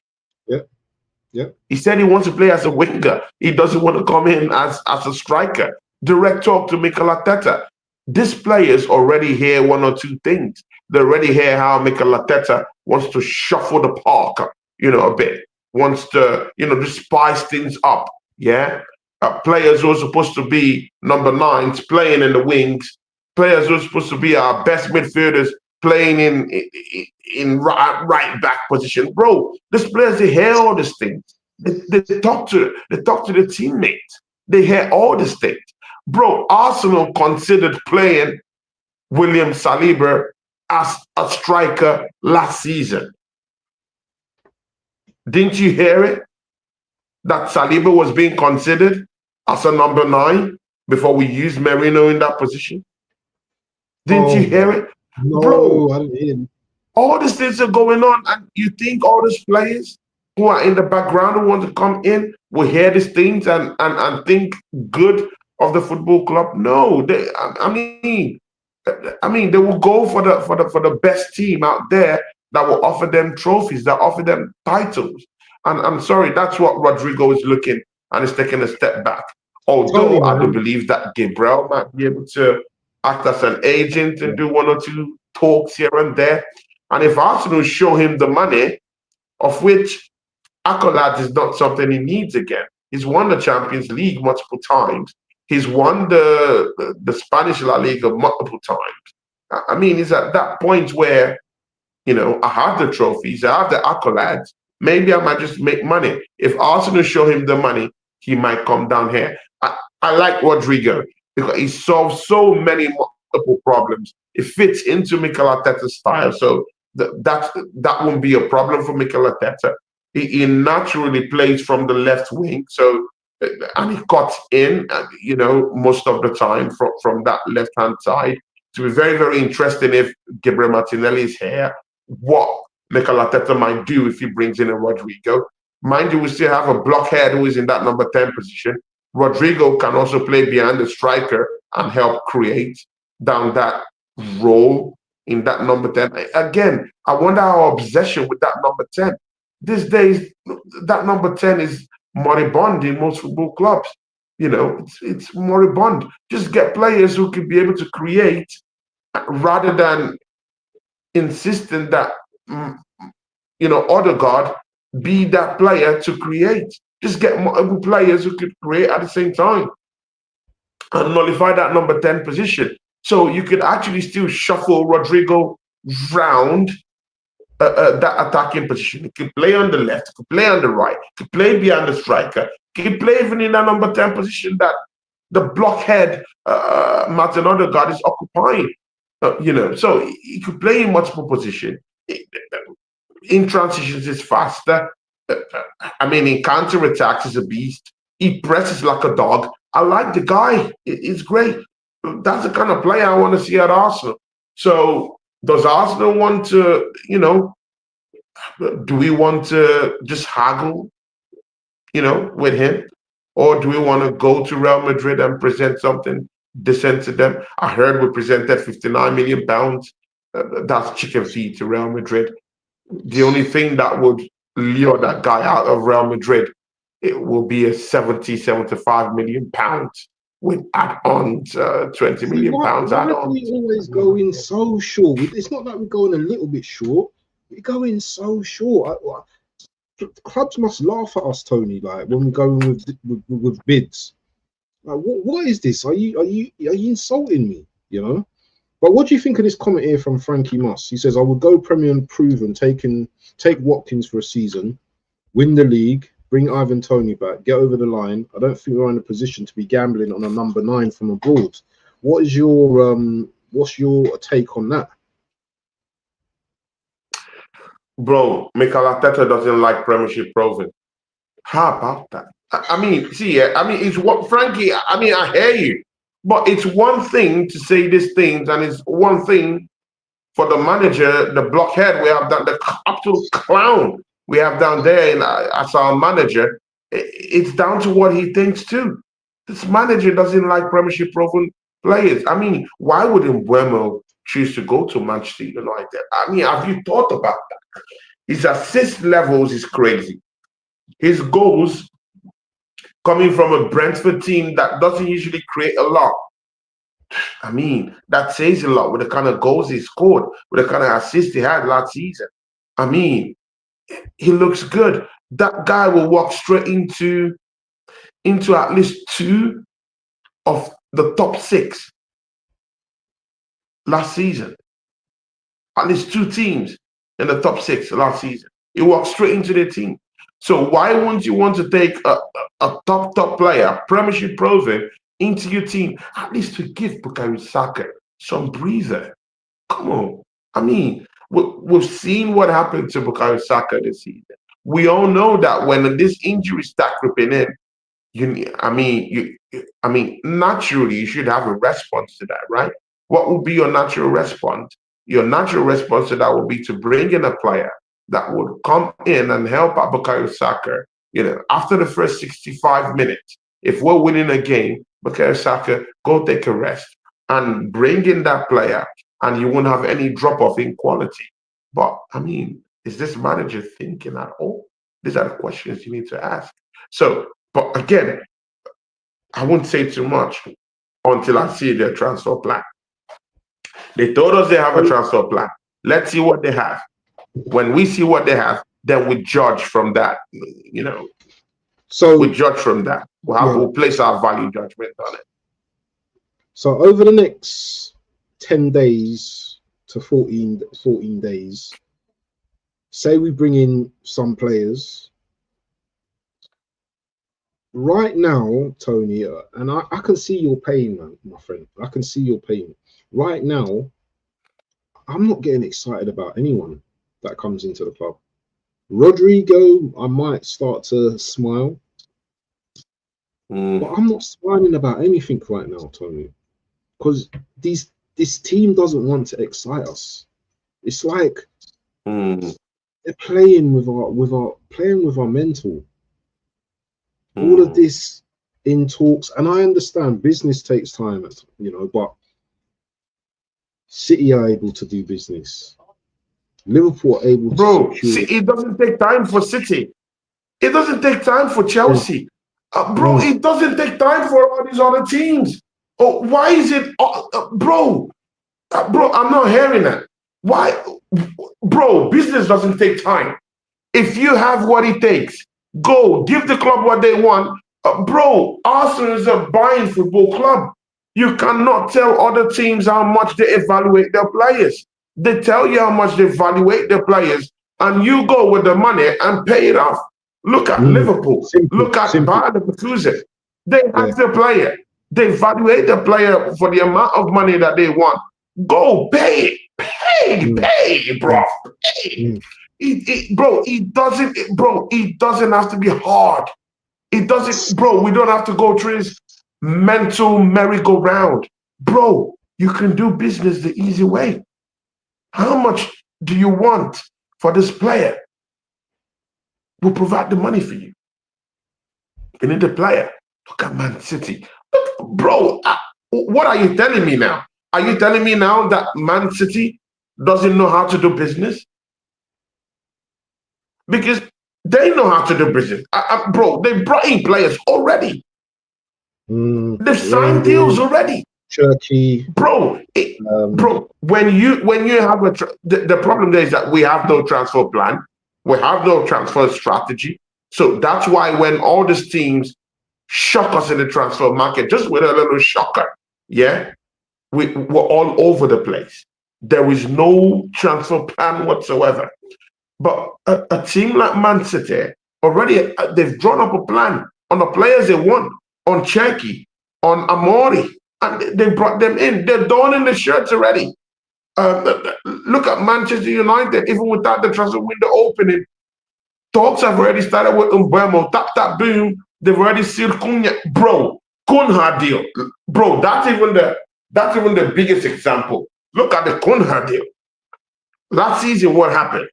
A: Yeah.
B: He said he wants to play as a winger. He doesn't want to come in as a striker. Direct talk to Mikel Arteta. These players already hear one or two things. They already hear how Mikel Arteta wants to shuffle the park, a bit. Wants to, just spice things up. Yeah. Players who are supposed to be number 9s playing in the wings. Players who are supposed to be our best midfielders playing in right back position. Bro, these players, they hear all these things. They talk to the teammates. They hear all these things. Bro, Arsenal considered playing William Saliba as a striker last season. Didn't you hear it? That Saliba was being considered as a number 9 before we used Merino in that position? Didn't you hear it?
A: No,
B: bro,
A: I didn't hear him.
B: All these things are going on, and you think all these players who are in the background who want to come in will hear these things and think good of the football club? No, I mean, they will go for the best team out there that will offer them trophies, that offer them titles. And I'm sorry, that's what Rodrygo is looking, and is taking a step back. Although I do believe that Gabriel might be able to act as an agent and do one or two talks here and there. And if Arsenal show him the money, of which accolades is not something he needs again. He's won the Champions League multiple times. He's won the Spanish La Liga multiple times. I mean, he's at that point where, I have the trophies, I have the accolades. Maybe I might just make money. If Arsenal show him the money, he might come down here. I like Rodrygo because he solves so many multiple problems. It fits into Mikel Arteta's style. So that won't be a problem for Mikel Arteta. He naturally plays from the left wing. So, and he cuts in, most of the time from that left-hand side. To be very, very interesting if Gabriel Martinelli is here, what Mikel Arteta might do if he brings in a Rodrygo. Mind you, we still have a blockhead who is in that number 10 position. Rodrygo can also play behind the striker and help create down that role in that number 10. Again, I wonder our obsession with that number 10. These days, that number 10 is moribund in most football clubs. It's moribund. Just get players who can be able to create rather than insisting that, Odegaard be that player to create. Just get multiple players who could create at the same time and nullify that number 10 position. So you could actually still shuffle Rodrygo round that attacking position. He can play on the left, he can play on the right, he can play behind the striker, he can play even in that number 10 position that the blockhead Martin Odegaard is occupying. So he could play in multiple positions. In transitions, is faster. In counter-attacks, he's a beast. He presses like a dog. I like the guy. It's great. That's the kind of player I want to see at Arsenal. So does Arsenal want to, do we want to just haggle you know, with him? Or do we want to go to Real Madrid and present something decent to them? I heard we presented £59 million. That's chicken feed to Real Madrid. The only thing that would lure that guy out of Real Madrid, it will be a 75 million pounds with add-ons, 20 million pounds
A: why do
B: add-ons.
A: we always go in so short? It's not that we're going a little bit short. We go in so short. Clubs must laugh at us, Tony. Like when we go in with bids. Like, what is this? Are you insulting me? You know. But what do you think of this comment here from Frankie Moss? He says, "I would go Premier and proven, take Watkins for a season, win the league, bring Ivan Toney back, get over the line. I don't think we're in a position to be gambling on a number 9 from abroad." What is your what's your take on that?
B: Bro, Mikel Arteta doesn't like Premiership proven. How about that? I mean, see, I mean, it's what Frankie. I mean, I hear you, but it's one thing to say these things, and it's one thing for the manager, the blockhead we have done, the absolute clown we have down there as our manager. It's down to what he thinks too. This manager doesn't like Premiership proven players. I mean, why would Mbeumo choose to go to Manchester United? I mean, have you thought about that? His assist levels is crazy. His goals coming from a Brentford team that doesn't usually create a lot. I mean, that says a lot with the kind of goals he scored, with the kind of assists he had last season. I mean, he looks good. That guy will walk straight into at least 2 of the top 6 last season. At least 2 teams in the top 6 last season. He walked straight into the team. So why wouldn't you want to take a top player, Premiership proven, into your team, at least to give Bukayo Saka some breather? Come on. I mean, we've seen what happened to Bukayo Saka this season. We all know that when this injury start creeping in, naturally you should have a response to that, right? What would be your natural response? Your natural response to that would be to bring in a player that would come in and help out Bukayo Saka. You know, after the first 65 minutes, if we're winning a game, Bukayo Saka, go take a rest and bring in that player, and you won't have any drop-off in quality. But, I mean, is this manager thinking at all? These are the questions you need to ask. So, but again, I won't say too much until I see their transfer plan. They told us they have a transfer plan. Let's see what they have. When we see what they have, then we judge from that, you know. So we judge from that. We'll place our value judgment on it.
A: So over the next 10 days to 14 days, say we bring in some players. Right now, Tony, and I can see your pain, man, my friend. I can see your pain. Right now, I'm not getting excited about anyone that comes into the club. Rodrygo, I might start to smile. But I'm not smiling about anything right now, Tony. Because this team doesn't want to excite us. It's like they're playing with our mental. All of this in talks, and I understand business takes time, you know, but City are able to do business. Liverpool are able to secure.
B: It doesn't take time for City. It doesn't take time for Chelsea. It doesn't take time for all these other teams. Oh, why is it, bro, I'm not hearing that. Why, bro, business doesn't take time. If you have what it takes, go, give the club what they want. Bro, Arsenal is a buying football club. You cannot tell other teams how much they evaluate their players. They tell you how much they evaluate their players, and you go with the money and pay it off. Look at Liverpool. Look at Bayern Leverkusen. They have the player. They evaluate the player for the amount of money that they want. Go pay it. Pay, bro. Pay. It doesn't have to be hard. It doesn't, bro. We don't have to go through this mental merry-go-round. Bro, you can do business the easy way. How much do you want for this player? We'll provide the money for you. We need a player. Look at Man City. Look, bro, what are you telling me now? Are you telling me now that Man City doesn't know how to do business? Because they know how to do business. Bro, they brought in players already. They've signed deals already.
A: Turkey.
B: Bro, bro, when you have the problem there is that we have no transfer plan. We have no transfer strategy. So that's why when all these teams shock us in the transfer market, just with a little shocker, yeah, we're all over the place. There is no transfer plan whatsoever. But a team like Man City, already they've drawn up a plan on the players they want, on Cherki, on Amori, and they brought them in. They're donning the shirts already. Look at Manchester United, even without the transfer window opening, talks have already started with Mbeumo. Tap, boom. They've already sealed Cunha. Bro, Cunha deal. Bro, that's even the biggest example. Look at the Cunha deal. Last season, what happened?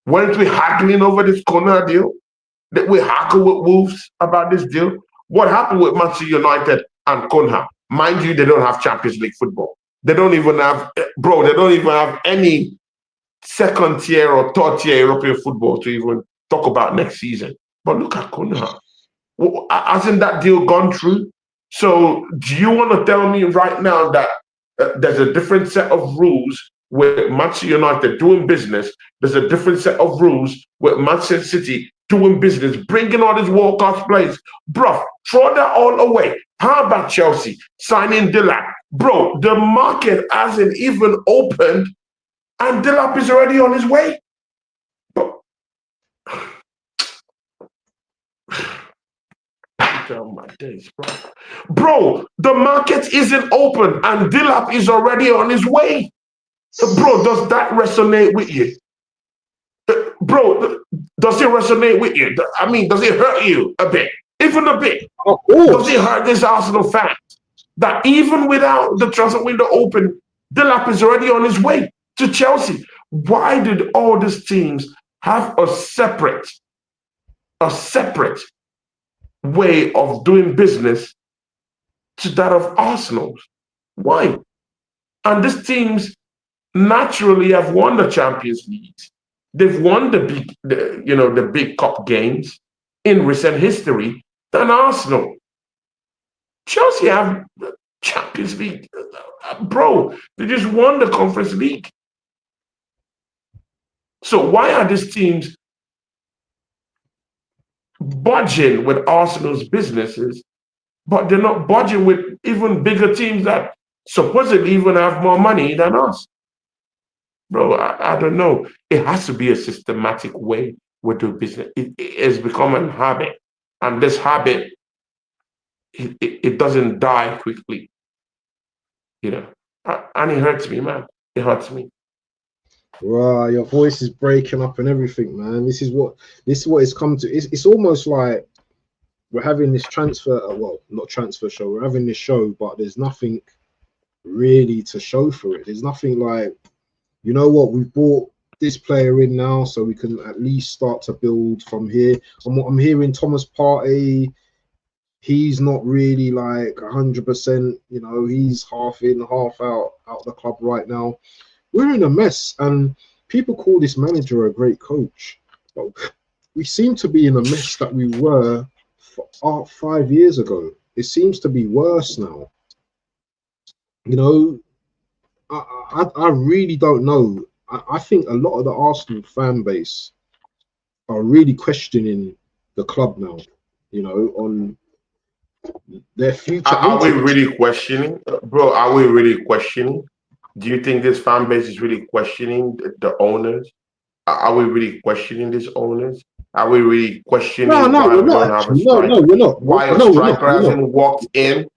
B: Weren't we haggling over this Cunha deal? That we haggle with Wolves about this deal? What happened with Manchester United and Cunha? Mind you, they don't have Champions League football. They don't even have, bro, they don't even have any second tier or third tier European football to even talk about next season. But look at Cunha. Hasn't that deal gone through? So do you want to tell me right now that there's a different set of rules with Manchester United doing business? There's a different set of rules with Manchester City doing business, bringing all these world-class players. Bro, throw that all away. How about Chelsea signing Dilap? Bro, the market hasn't even opened and Dilap is already on his way. Tell my days, bro. Bro, the market isn't open and Dilap is already on his way. Bro, does that resonate with you? Bro, does it resonate with you? I mean, does it hurt you a bit? Even a bit?
A: Of course.
B: Does it hurt this Arsenal fan that even without the transfer window open, Dilap is already on his way to Chelsea? Why did all these teams have a separate way of doing business to that of Arsenal's? Why? And these teams naturally have won the Champions League. They've won the big cup games in recent history than Arsenal. Chelsea have the Champions League. Bro, they just won the Conference League. So why are these teams budging with Arsenal's businesses, but they're not budging with even bigger teams that supposedly even have more money than us? Bro, I don't know. It has to be a systematic way we do business. It has become a habit. And this habit, it doesn't die quickly. You know, and it hurts me, man. It hurts me.
A: Right, your voice is breaking up and everything, man. This is what it's come to. It's almost like we're having this transfer, well, not transfer show. We're having this show, but there's nothing really to show for it. There's nothing like, you know what, we've brought this player in now, so we can at least start to build from here. And what I'm hearing, Thomas Partey, he's not really like 100%. You know, he's half in, half out the club right now. We're in a mess, and people call this manager a great coach, but we seem to be in a mess that we were 5 years ago. It seems to be worse now. You know, I really don't know. I think a lot of the Arsenal fan base are really questioning the club now, you know, on their future.
B: Are we really questioning? Bro, are we really questioning? Do you think this fan base is really questioning the owners? Are we really questioning these owners? Are we really questioning why we don't have a striker?
A: No, we're not.
B: Why a striker hasn't walked in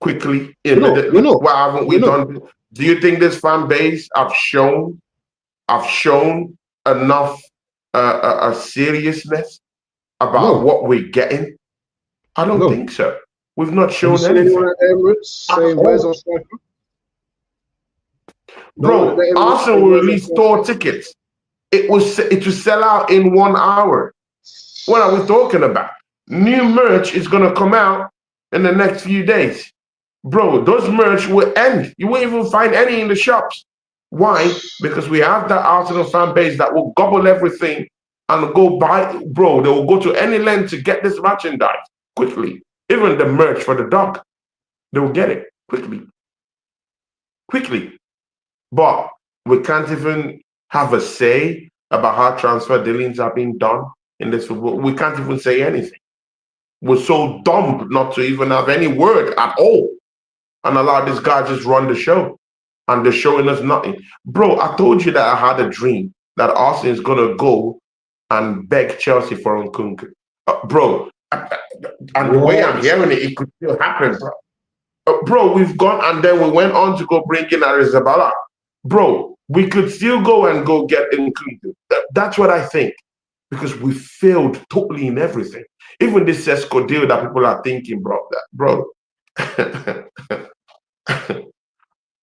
B: quickly? Why haven't we done? Do you think this fan base have shown enough a seriousness about what we're getting? I don't think so. We've not shown anything.
A: Saying, where's our striker?
B: Bro, Arsenal will release 4 tickets. It will sell out in 1 hour. What are we talking about? new merch is gonna come out in the next few days. Bro, those merch will end. You won't even find any in the shops. Why? Because we have that Arsenal fan base that will gobble everything and go buy. Bro, they will go to any length to get this merchandise quickly. Even the merch for the dog, they will get it quickly. Quickly. But we can't even have a say about how transfer dealings are being done in this football. We can't even say anything. We're so dumb not to even have any word at all and allow this guy just run the show. And they're showing us nothing. Bro, I told you that I had a dream that Arsenal is going to go and beg Chelsea for Nkunku. Bro, and the way I'm hearing it could still happen, bro. Bro, we've gone and then we went on to go bring in Ceballos. Bro, we could still go and go get Nkunku. That's what I think. Because we failed totally in everything. Even this Sesko deal that people are thinking, bro.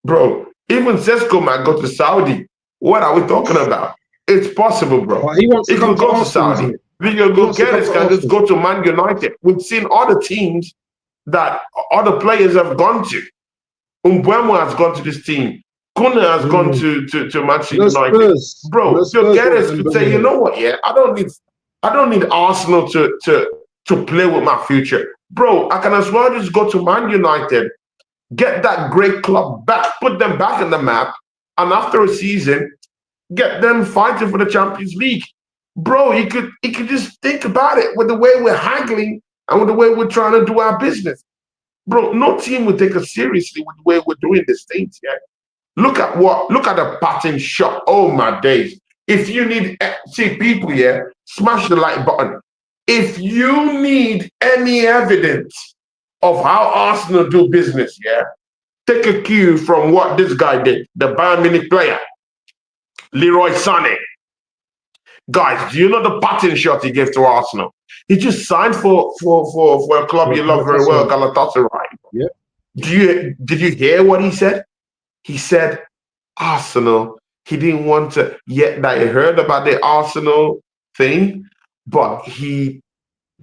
B: Bro, even Sesko might go to Saudi. What are we talking about? It's possible, bro.
A: Well, he wants to
B: go to Saudi. Gyokeres can just go to Man United. We've seen other teams that other players have gone to. Mbeumo has gone to this team. Gooners has gone to Manchester United. Bro, Gyokeres could say, you know what? Yeah, I don't need Arsenal to play with my future, bro. I can as well just go to Man United, get that great club back, put them back in the map, and after a season, get them fighting for the Champions League. Bro, you could just think about it with the way we're haggling and with the way we're trying to do our business. Bro, no team would take us seriously with the way we're doing these things, yeah? Look at the pattern shot. Oh my days. If you need, see people here, smash the like button. If you need any evidence of how Arsenal do business, yeah, take a cue from what this guy did, the Bayern Munich player, Leroy Sané. Guys, do you know the pattern shot he gave to Arsenal? He just signed for a club you love very well, Galatasaray.
A: Yeah.
B: Did you hear what he said? He said Arsenal. He didn't want to yet that he heard about the Arsenal thing, but he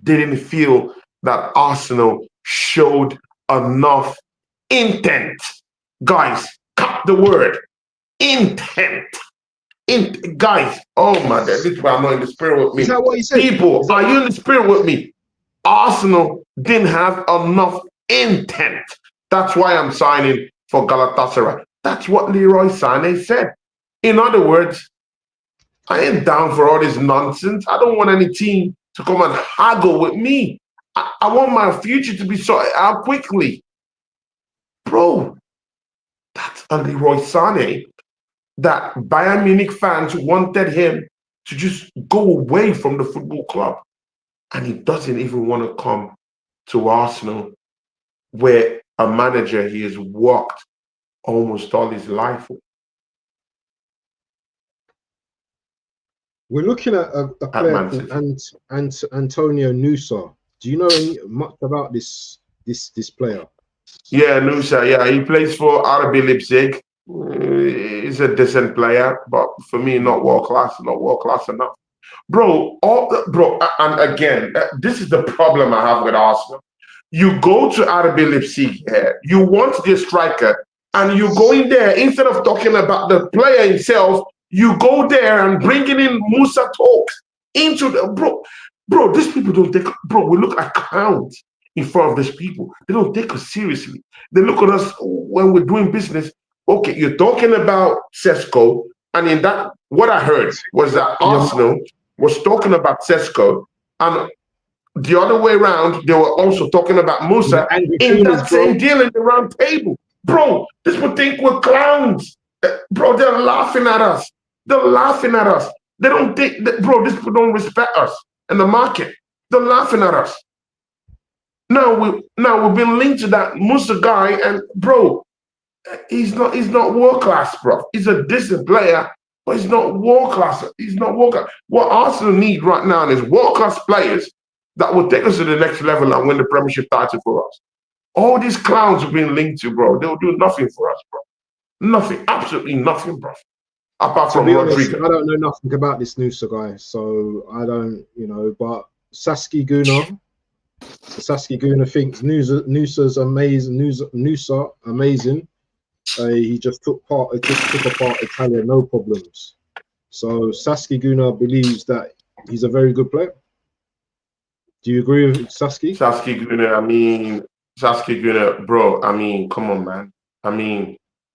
B: didn't feel that Arsenal showed enough intent. Guys, cut the word intent. Guys, oh my God, this is why I'm not in the spirit with me.
A: Is that what he said?
B: People, are you in the spirit with me? Arsenal didn't have enough intent. That's why I'm signing for Galatasaray. That's what Leroy Sané said. In other words, I ain't down for all this nonsense. I don't want any team to come and haggle with me. I want my future to be sorted out quickly. Bro, that's a Leroy Sané that Bayern Munich fans wanted him to just go away from the football club. And he doesn't even want to come to Arsenal, where a manager he has worked almost all his life with.
A: We're looking at a player called Antonio Musa. Do you know much about this player?
B: Yeah, Musa. Yeah, he plays for RB Leipzig. He's a decent player, but for me, not world class enough. Bro, and again, this is the problem I have with Arsenal. You go to RB Leipzig here, you want this striker, and you go in there, instead of talking about the player himself, you go there and bringing in Musa talks into the bro. These people don't take, bro. We look like clowns in front of these people. They don't take us seriously. They look at us when we're doing business. Okay, you're talking about Sesko, and in that, what I heard was that Arsenal was talking about Sesko, and the other way around, they were also talking about Musa in that same deal in the round table. Bro, these people think we're clowns. Bro, they're laughing at us. They're laughing at us. They don't think that, bro, these people don't respect us in the market. They're laughing at us. Now we've been linked to that Musa guy, and bro, he's not world class, bro. He's a decent player, but he's not world class. He's not world class. What Arsenal need right now is world class players that will take us to the next level and win the Premiership title for us. All these clowns have been linked to, bro. They'll do nothing for us, bro. Nothing, absolutely nothing, bro. Apart from Rodrygo.
A: I don't know nothing about this Musa guy, so I don't, but Sasky Gooner, Sasuke Guna thinks Nusa's amazing. Nusa amazing. He just took apart Italian, no problems. So Sasuke Guna believes that he's a very good player. Do you agree with Sasuke?
B: Sasuke Guna, Sasuke Guna, bro. Come on, man.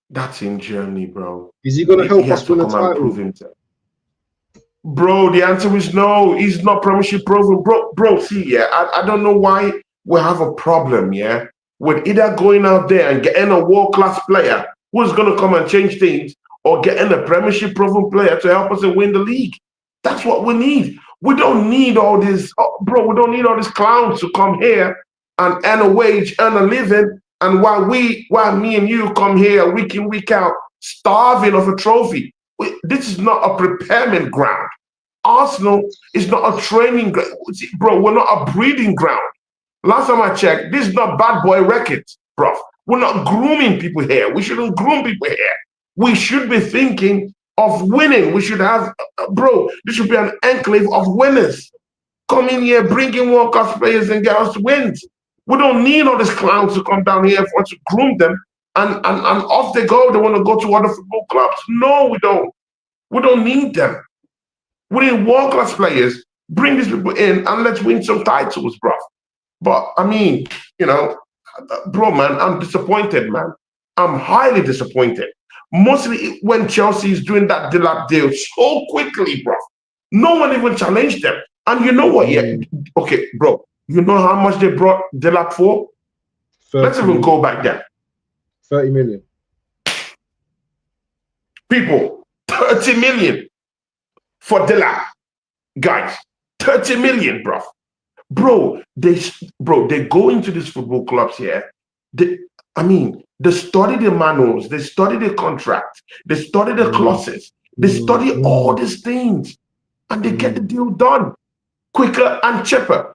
B: That's in Germany, bro.
A: Is he gonna help us win a title?
B: Bro, the answer is no. He's not Premiership proven, bro. See, yeah, I don't know why we have a problem, yeah, with either going out there and getting a world-class player who's gonna come and change things, or getting a Premiership proven player to help us and win the league. That's what we need. We don't need all this, bro. We don't need all these clowns to come here and earn a wage, earn a living, and while me and you come here week in, week out, starving of a trophy. This is not a preparation ground. Arsenal is not a training ground. Bro, we're not a breeding ground. Last time I checked, this is not bad boy records, bro. We're not grooming people here. We shouldn't groom people here. We should be thinking of winning. We should have, bro, this should be an enclave of winners. Come in here, bring in world-class players and get us wins. We don't need all these clowns to come down here for us to groom them. And off they go. They want to go to other football clubs. No, we don't. We don't need them. We need world-class players. Bring these people in and let's win some titles, bro. But you know, bro, man, I'm disappointed, man. I'm highly disappointed. Mostly when Chelsea is doing that Delap deal so quickly, bro. No one even challenged them. And you know what? Yeah, okay, bro. You know how much they brought Delap for? Let's even go back there.
A: 30 million.
B: People, 30 million for Delap. Guys, 30 million, bro. Bro, they go into these football clubs here. They study the manuals, they study the contract, they study the clauses, they study all these things, and they get the deal done quicker and cheaper.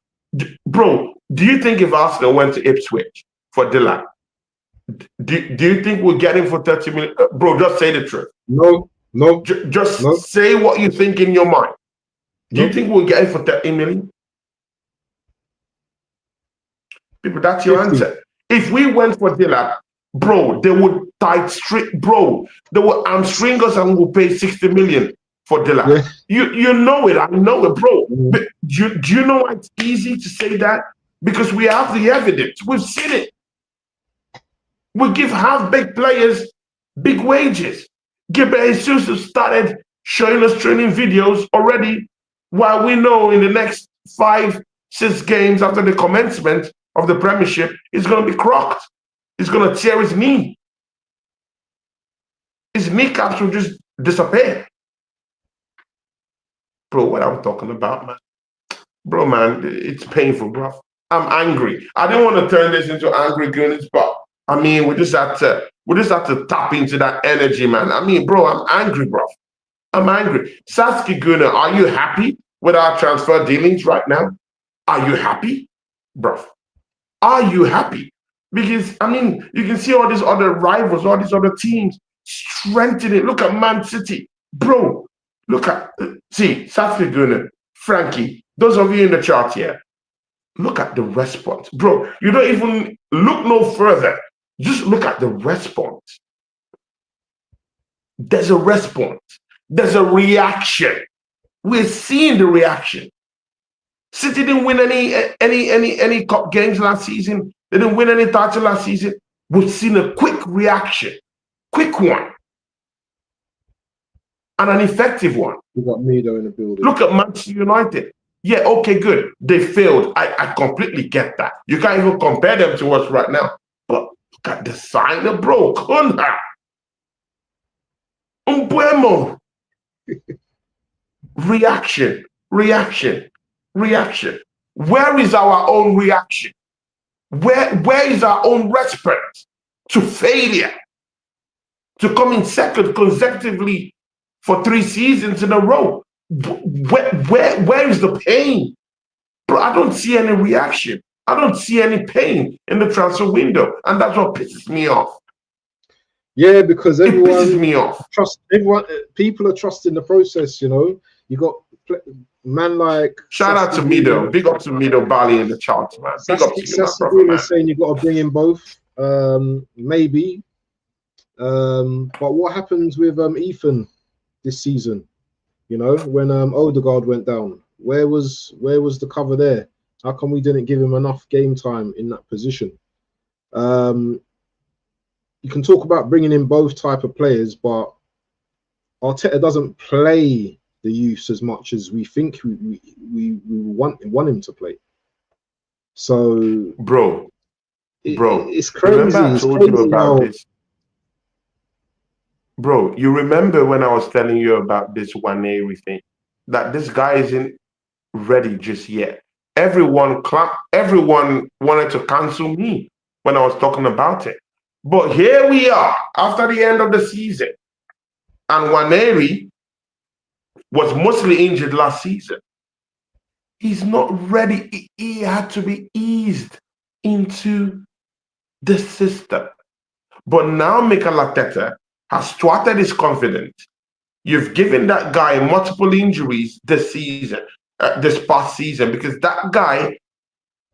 B: Bro, do you think if Arsenal went to Ipswich for Dylan, do you think we'll get him for 30 million? Bro, just say the truth.
A: No.
B: Just say what you think in your mind. Do you think we'll get him for 30 million? People, that's your answer. If we went for Dylan, bro, they would they would hamstring us and we'll pay 60 million for Dylan. Yeah. You know it, I know it, bro. But do you know why it's easy to say that? Because we have the evidence. We've seen it. We give half-baked players big wages. Gyokeres has started showing us training videos already, while we know in the next 5-6 games after the commencement of the Premiership, he's going to be crocked. He's going to tear his knee. His kneecaps will just disappear. Bro, what I'm talking about, man. Bro, man, it's painful, bro. I'm angry. I didn't want to turn this into angry Gooners, but we just have to tap into that energy, man. Bro, I'm angry, bro. I'm angry. Sasuke Guna, are you happy with our transfer dealings right now? Are you happy, bro? Are you happy? Because you can see all these other rivals, all these other teams strengthening. Look at Man City, bro. Look at Sasuke Guna, Frankie. Those of you in the chart here, look at the response, bro. You don't even look no further. Just look at the response. There's a response. There's a reaction. We're seeing the reaction. City didn't win any cup games last season. They didn't win any title last season. We've seen a quick reaction, quick one, and an effective one.
A: We got Mido in the building.
B: Look at Manchester United. Yeah, okay, good. They failed. I completely get that. You can't even compare them to us right now. But look at the signer, bro. Kunha. Umbuemo. Reaction. Where is our own reaction? Where is our own response to failure? To come in second consecutively for 3 seasons in a row. Where is the pain? Bro, I don't see any reaction. I don't see any pain in the transfer window. And that's what pisses me off.
A: Yeah, because everyone
B: pisses me off.
A: People are trusting the process, you know. You got man like
B: shout out to Mido. Big up to Mido Bali in the charts, man. Big up to you, my brother, man.
A: Saying you got to bring in both. Maybe. But what happens with Ethan this season? You know, when Odegaard went down, where was the cover there? How come we didn't give him enough game time in that position? You can talk about bringing in both type of players, but Arteta doesn't play the youths as much as we think we want him to play. So,
B: bro,
A: it's crazy.
B: Remember I told you about this. Bro, you remember when I was telling you about this Waneri thing, that this guy isn't ready just yet. Everyone wanted to cancel me when I was talking about it. But here we are after the end of the season. And Waneri was mostly injured last season. He's not ready. He had to be eased into the system. But now Mikel Arteta has started his confidence. You've given that guy multiple injuries this season, this past season, because that guy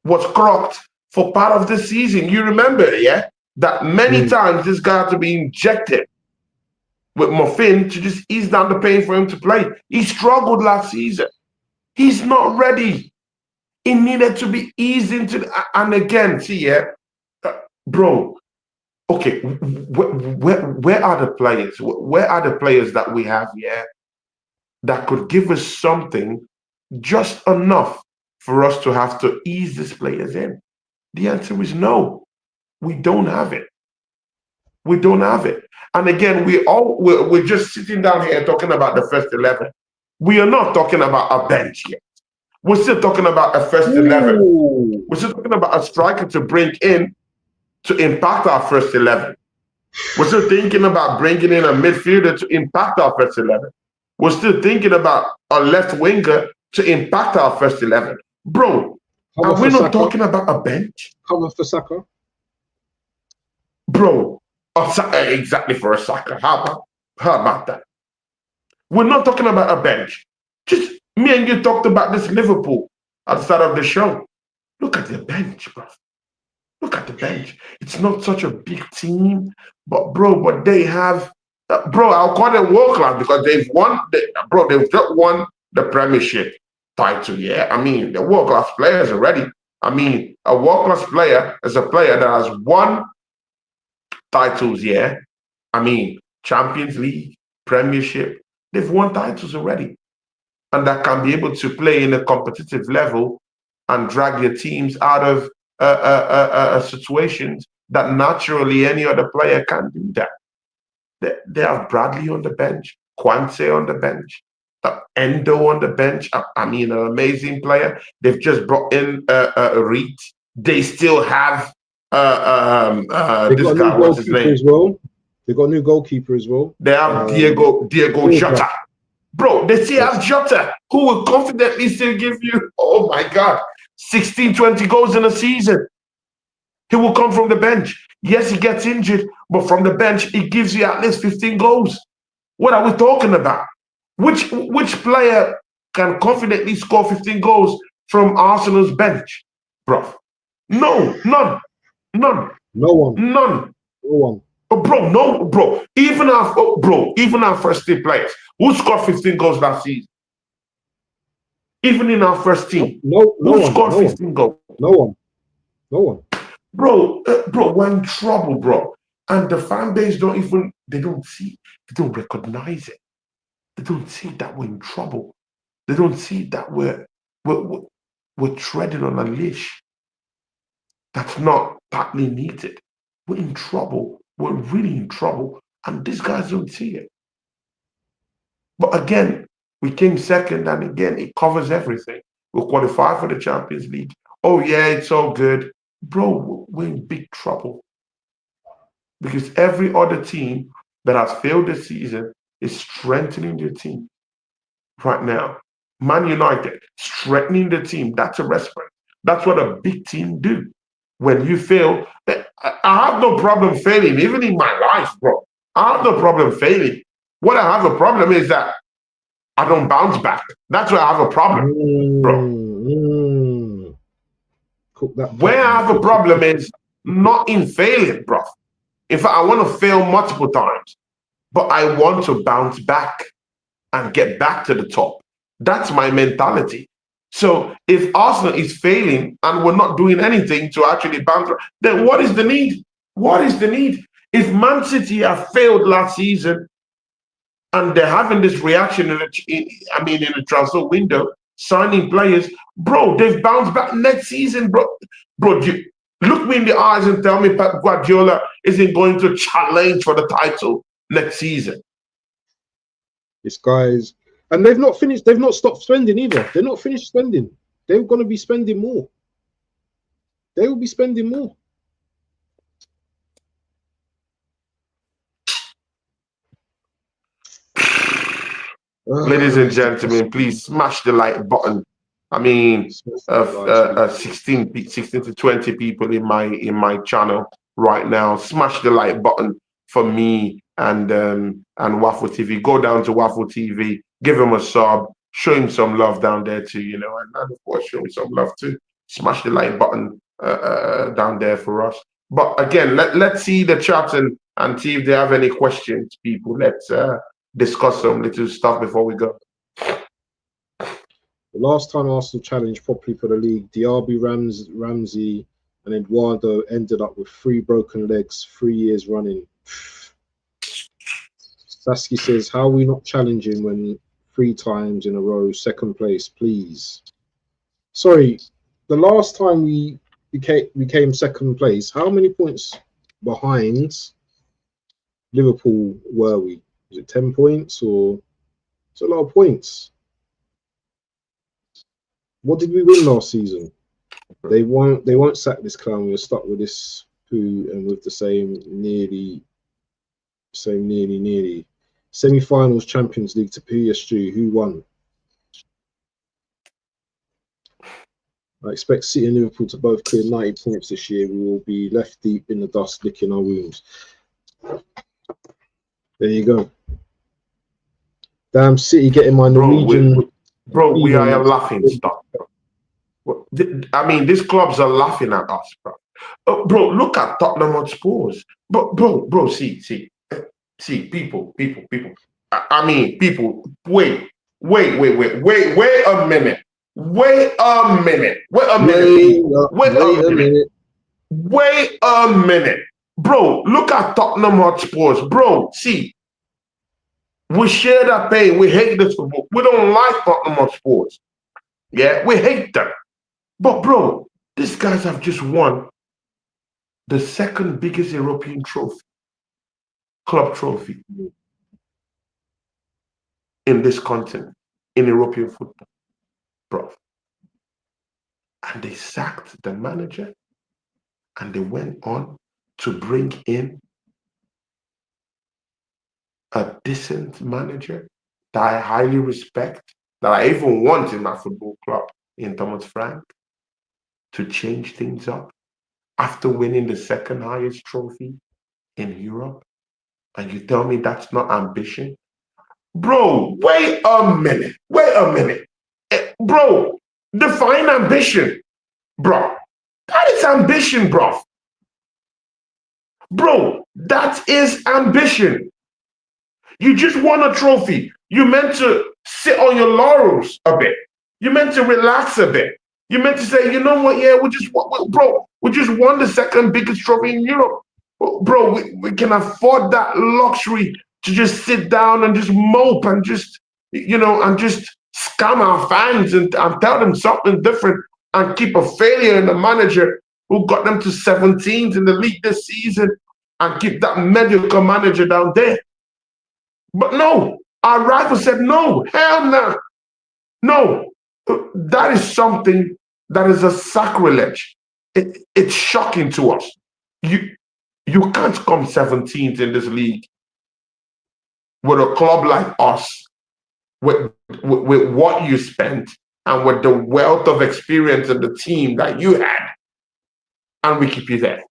B: was crocked for part of the season. You remember, yeah? That many times this guy had to be injected with morphine to just ease down the pain for him to play. He struggled last season. He's not ready. He needed to be eased into and again, see, yeah, bro. Okay, where are the players? Where are the players that we have here that could give us something just enough for us to have to ease these players in? The answer is no. We don't have it. We don't have it. And again, we're just sitting down here talking about the first 11. We are not talking about a bench yet. We're still talking about a first 11. We're still talking about a striker to bring in to impact our first 11. We're still thinking about bringing in a midfielder to impact our first 11. We're still thinking about a left winger to impact our first 11. Bro, are we not talking about a bench?
A: Cover for Saka.
B: Bro, exactly for a Saka. How about that? We're not talking about a bench. Just me and you talked about this Liverpool at the start of the show. Look at the bench, bro. Look at the bench. It's not such a big team, but they have, I'll call them world class because they've just won the Premiership title. Yeah, I mean, they're world class players already. I mean, a world class player is a player that has won titles. Yeah, I mean, Champions League, Premiership. They've won titles already, and that can be able to play in a competitive level and drag their teams out of situations that naturally any other player can do that. They have Bradley on the bench, Kwanse on the bench, Endo on the bench. I mean, an amazing player. They've just brought in Reed. They still have this guy. What's his name?
A: As well. They got a new goalkeeper as well.
B: They have Diego Jota. Bro, they still have Jota, who will confidently still give you, oh my God, 16, 20 goals in a season. He will come from the bench. Yes, he gets injured, but from the bench, he gives you at least 15 goals. What are we talking about? Which player can confidently score 15 goals from Arsenal's bench, bro? No, none.
A: No one.
B: None.
A: No one.
B: Bro. Even our first team players who scored 15 goals last season. Even in our first team, who scored 15 goals?
A: No one.
B: Bro, we're in trouble, bro. And the fan base don't recognize it. They don't see that we're in trouble. They don't see that we're treading on a leash that's not partly needed. We're in trouble. We're really in trouble. And these guys don't see it. But again, we came second, and again, it covers everything. We'll qualify for the Champions League. Oh, yeah, it's all good. Bro, we're in big trouble. Because every other team that has failed this season is strengthening their team right now. Man United, strengthening the team. That's a respite. That's what a big team do. When you fail, I have no problem failing, even in my life, bro. I have no problem failing. What I have a problem is that I don't bounce back. That's where I have a problem, bro.
A: Cook that.
B: Where I have a problem is not in failing, bro. In fact, I want to fail multiple times, but I want to bounce back and get back to the top. That's my mentality. So if Arsenal is failing and we're not doing anything to actually bounce, then what is the need? What is the need? If Man City have failed last season and they're having this reaction in the transfer window, signing players, bro, they've bounced back next season, bro. Bro, look me in the eyes and tell me Pep Guardiola isn't going to challenge for the title next season.
A: This guy's, and they've not finished. They've not stopped spending either. They're not finished spending. They're going to be spending more. They will be spending more.
B: Ladies and gentlemen, please smash the like button. I mean, 16 to 20 people in my channel right now. Smash the like button for me and Waffle TV. Go down to Waffle TV, give him a sub, show him some love down there too, you know, and of course show me some love too. Smash the like button down there for us. But again, let's see the chat and see if they have any questions, people. Let's discuss some little stuff before we go.
A: The last time Arsenal challenged properly for the league, Diaby, Ramsey, and Eduardo ended up with 3 broken legs 3 years running. Sasky says, how are we not challenging when 3 times in a row, second place, please? Sorry, the last time we came second place, how many points behind Liverpool were we? Was it 10 points or it's a lot of points? What did we win last season? They won't sack this clown. We're stuck with this poo and with the same nearly semi-finals Champions League to PSG. Who won? I expect City and Liverpool to both clear 90 points this year. We will be left deep in the dust, licking our wounds. There you go. Damn City getting my Norwegian.
B: Bro, we are a laughing stock. I mean, these clubs are laughing at us, bro. Bro, look at Tottenham Hotspurs. Bro, see, people. I mean, people, wait a minute. Wait a minute. Bro, look at Tottenham Hotspurs. Bro, see. We share that pain. We hate this football. We don't like Tottenham Hotspurs. Yeah, we hate them. But bro, these guys have just won the 2nd biggest European trophy, club trophy in this continent, in European football, bro. And they sacked the manager and they went on to bring in a decent manager that I highly respect, that I even want in my football club, in Thomas Frank, to change things up after winning the 2nd highest trophy in Europe. And you tell me that's not ambition? Bro, wait a minute. Bro, define ambition, bro. That is ambition, bro. Bro, that is ambition. You just won a trophy. You meant to sit on your laurels a bit. You meant to relax a bit. You meant to say, you know what? Yeah, we just won the 2nd biggest trophy in Europe. Bro, we can afford that luxury to just sit down and just mope and just, you know, and just scam our fans and tell them something different and keep a failure in the manager who got them to 17th in the league this season and keep that mediocre manager down there. But no, our rival said no, hell no. No, that is something that is a sacrilege. It's shocking to us. You can't come 17th in this league with a club like us, with what you spent and with the wealth of experience and the team that you had, and we keep you there.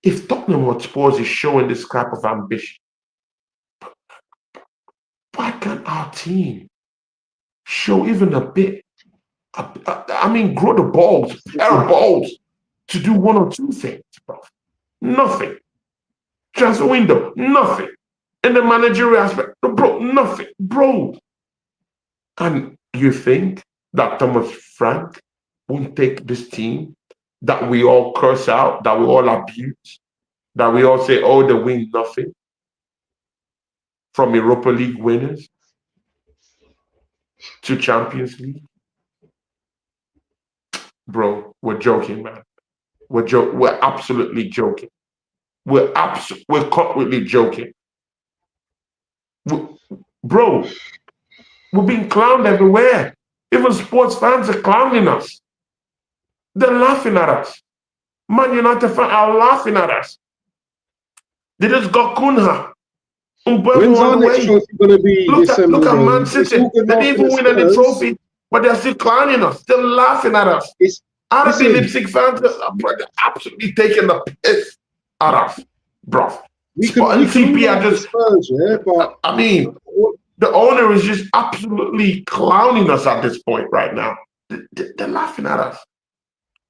B: If Tottenham Hotspur is showing this type of ambition, why can't our team show even a bit. I mean, grow the balls, pair of balls to do one or two things, bro. Nothing. Transfer window, nothing. In the managerial aspect, bro, nothing, bro. And you think that Thomas Frank won't take this team that we all curse out, that we all abuse, that we all say, oh, they win nothing from Europa League winners to Champions League? Bro, we're joking, man. We're absolutely joking. We're completely joking. Bro, we're being clowned everywhere. Even sports fans are clowning us. They're laughing at us. Man United fans are laughing at us. They just got Cunha.
A: When's our next trophy going to be?
B: Look at Man City. They didn't even win any trophy, but they're still clowning us. They're laughing at us. RB Leipzig fans are absolutely taking the piss at us, bro. CP are just, but I mean, the owner is just absolutely clowning us at this point right now. They're laughing at us.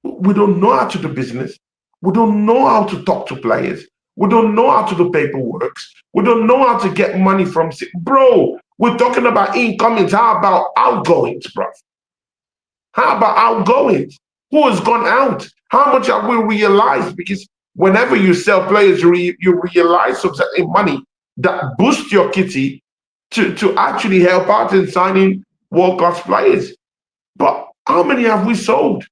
B: We don't know how to do business. We don't know how to talk to players. We don't know how to do paperwork. We don't know how to get money from... Bro, we're talking about incomings. How about outgoings, bro? How about outgoings? Who has gone out? How much have we realized? Because whenever you sell players, you realize some money that boosts your kitty to actually help out in signing world-class players. But how many have we sold?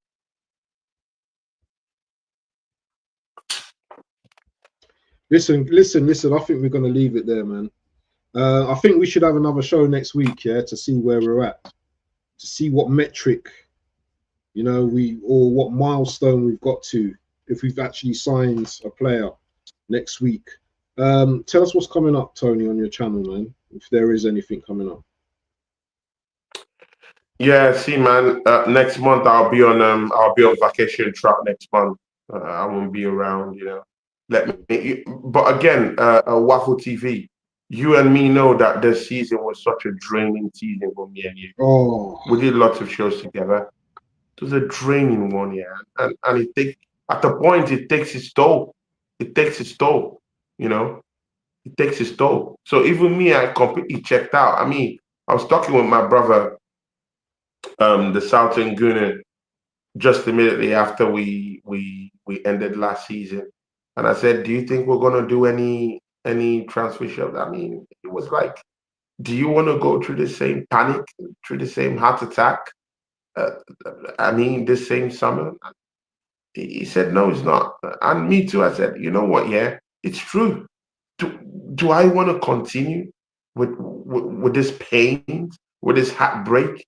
A: Listen. I think we're going to leave it there, man. I think we should have another show next week, yeah, to see where we're at, to see what metric, you know, or what milestone we've got to, if we've actually signed a player next week. Tell us what's coming up, Tony, on your channel, man, if there is anything coming up.
B: Yeah, see, man. Next month I'll be on vacation track next month. I won't be around, you know. But again, Waffle TV, you and me know that this season was such a draining season for me and you.
A: Oh,
B: we did lots of shows together. It was a draining one, yeah, and at the point it takes its toll. It takes its toll, you know. It takes its toll. So even me, I completely checked out. I mean, I was talking with my brother, the Southern Gooner, just immediately after we ended last season. And I said, do you think we're going to do any transfer shows? I mean, it was like, do you want to go through the same panic, through the same heart attack? I mean, this same summer? He said, no, it's not. And me too, I said, you know what? Yeah, it's true. Do I want to continue with this pain, with this heartbreak?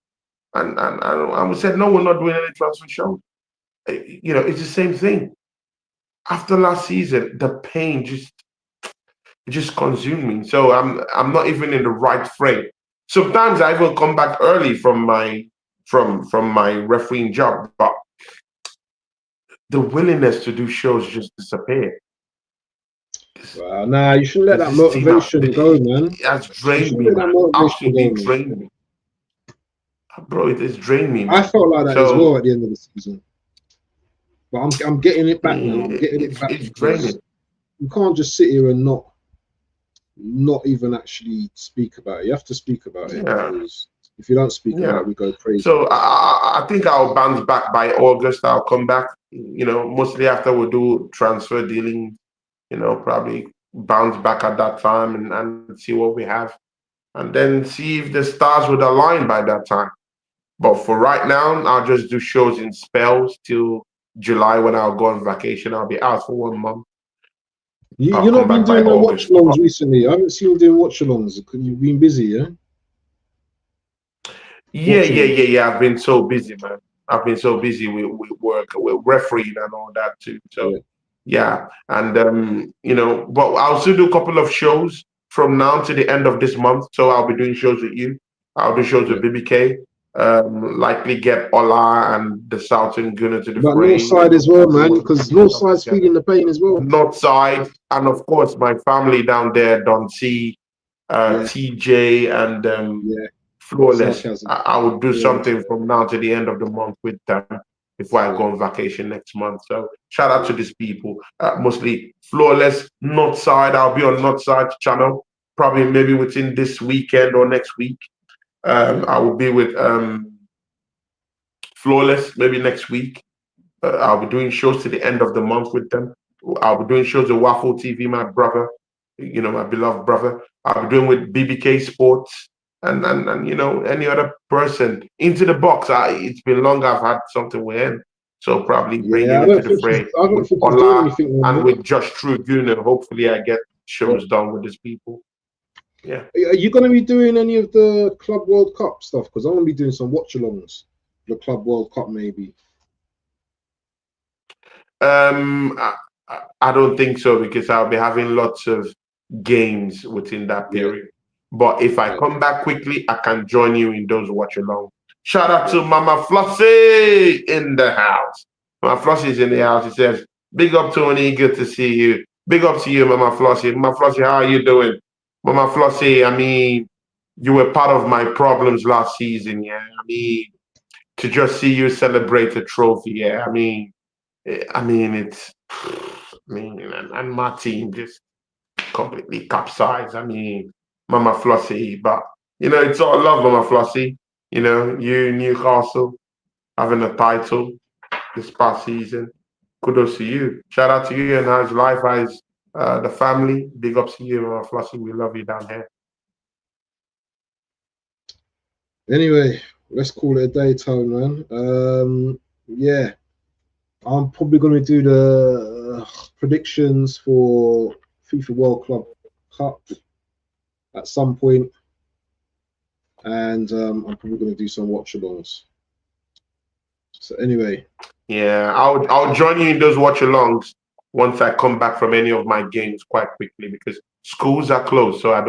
B: And we said, no, we're not doing any transfer shows. You know, it's the same thing. After last season, the pain just consumed me. So I'm not even in the right frame. Sometimes I even come back early from my refereeing job, but the willingness to do shows just disappeared.
A: Well, nah, you shouldn't let that motivation go, man.
B: That's drained me, man. Absolutely drained me. Bro, it's drained me, man.
A: I felt like that as well at the end of the season. But I'm getting it back now. I'm getting it back.
B: It's draining.
A: You can't just sit here and not even actually speak about it. You have to speak about it. Because if you don't speak about it, we go crazy.
B: So I think I'll bounce back by August. I'll come back, you know, mostly after we do transfer dealing, you know, probably bounce back at that time and see what we have. And then see if the stars would align by that time. But for right now, I'll just do shows in spells till July when I'll go on vacation. I'll be out for 1 month.
A: You've not been doing no watch-alongs recently. I haven't seen you doing watch-alongs. You've been busy, yeah?
B: Yeah. I've been so busy, man. I've been so busy with work, with refereeing and all that too. So yeah. And you know, but I'll still do a couple of shows from now to the end of this month. So I'll be doing shows with you. I'll do shows with BBK. Likely get Ola and the Southern Gunner to the
A: but North side as well, man, because North side's feeling the pain as well.
B: North side, and of course my family down there, doesnt, TJ and Flawless.
A: Sarcasm.
B: I will do something from now to the end of the month with them before I go on vacation next month. So shout out to these people. Mostly Flawless, North Side. I'll be on North Side channel probably maybe within this weekend or next week. I will be with Flawless maybe next week. I'll be doing shows to the end of the month with them. I'll be doing shows with Waffle TV, my brother, you know, my beloved brother. I'll be doing with BBK Sports and you know, any other person. Into the Box. It's been long I've had something with him. So probably bringing into the fray with Ola and with Josh True Gooner. Hopefully I get shows done with these people. Yeah.
A: Are you going to be doing any of the Club World Cup stuff? Because I'm going to be doing some watch-alongs. The Club World Cup, maybe.
B: I don't think so, because I'll be having lots of games within that period. But if I come back quickly, I can join you in those watch-along. Shout out to Mama Flossie in the house. Mama Flossie's in the house. She says, "Big up, Tony. Good to see you. Big up to you, Mama Flossie. Mama Flossie, how are you doing? Mama Flossie, I mean, you were part of my problems last season, yeah. I mean, to just see you celebrate a trophy, yeah. I mean, it's, and my team just completely capsized. I mean, Mama Flossie, but you know, it's all love, Mama Flossie. You know, you Newcastle having a title this past season. Kudos to you. Shout out to you and how's life, how's the family. Big ups to you, Mama Flossie. We love you down here.
A: Anyway, let's call it a day, Tone, man. Yeah. I'm probably going to do the predictions for FIFA World Club Cup at some point, and I'm probably going to do some watch-alongs. So anyway,
B: yeah, I'll join you in those watch-alongs once I come back from any of my games quite quickly, because schools are closed, so I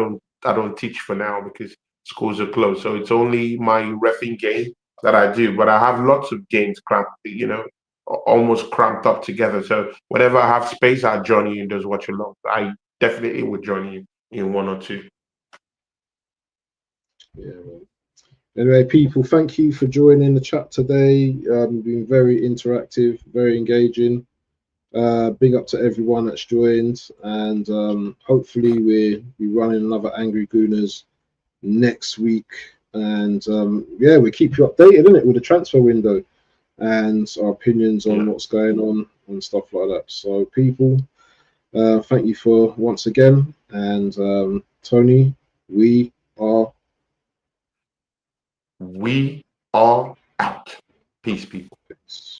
B: don't teach for now because schools are closed. So it's only my reffing game that I do, but I have lots of games cramped, you know, almost cramped up together. So whenever I have space, I'll join you in those watch-alongs. I definitely would join you in one or two.
A: Yeah. Anyway, people, thank you for joining the chat today. Been very interactive, very engaging. Big up to everyone that's joined, and hopefully we'll be running another Angry Gooners next week. And yeah, we keep you updated, innit, with the transfer window and our opinions on what's going on and stuff like that. So, people, thank you for once again. And Tony, we are
B: out. Peace, people.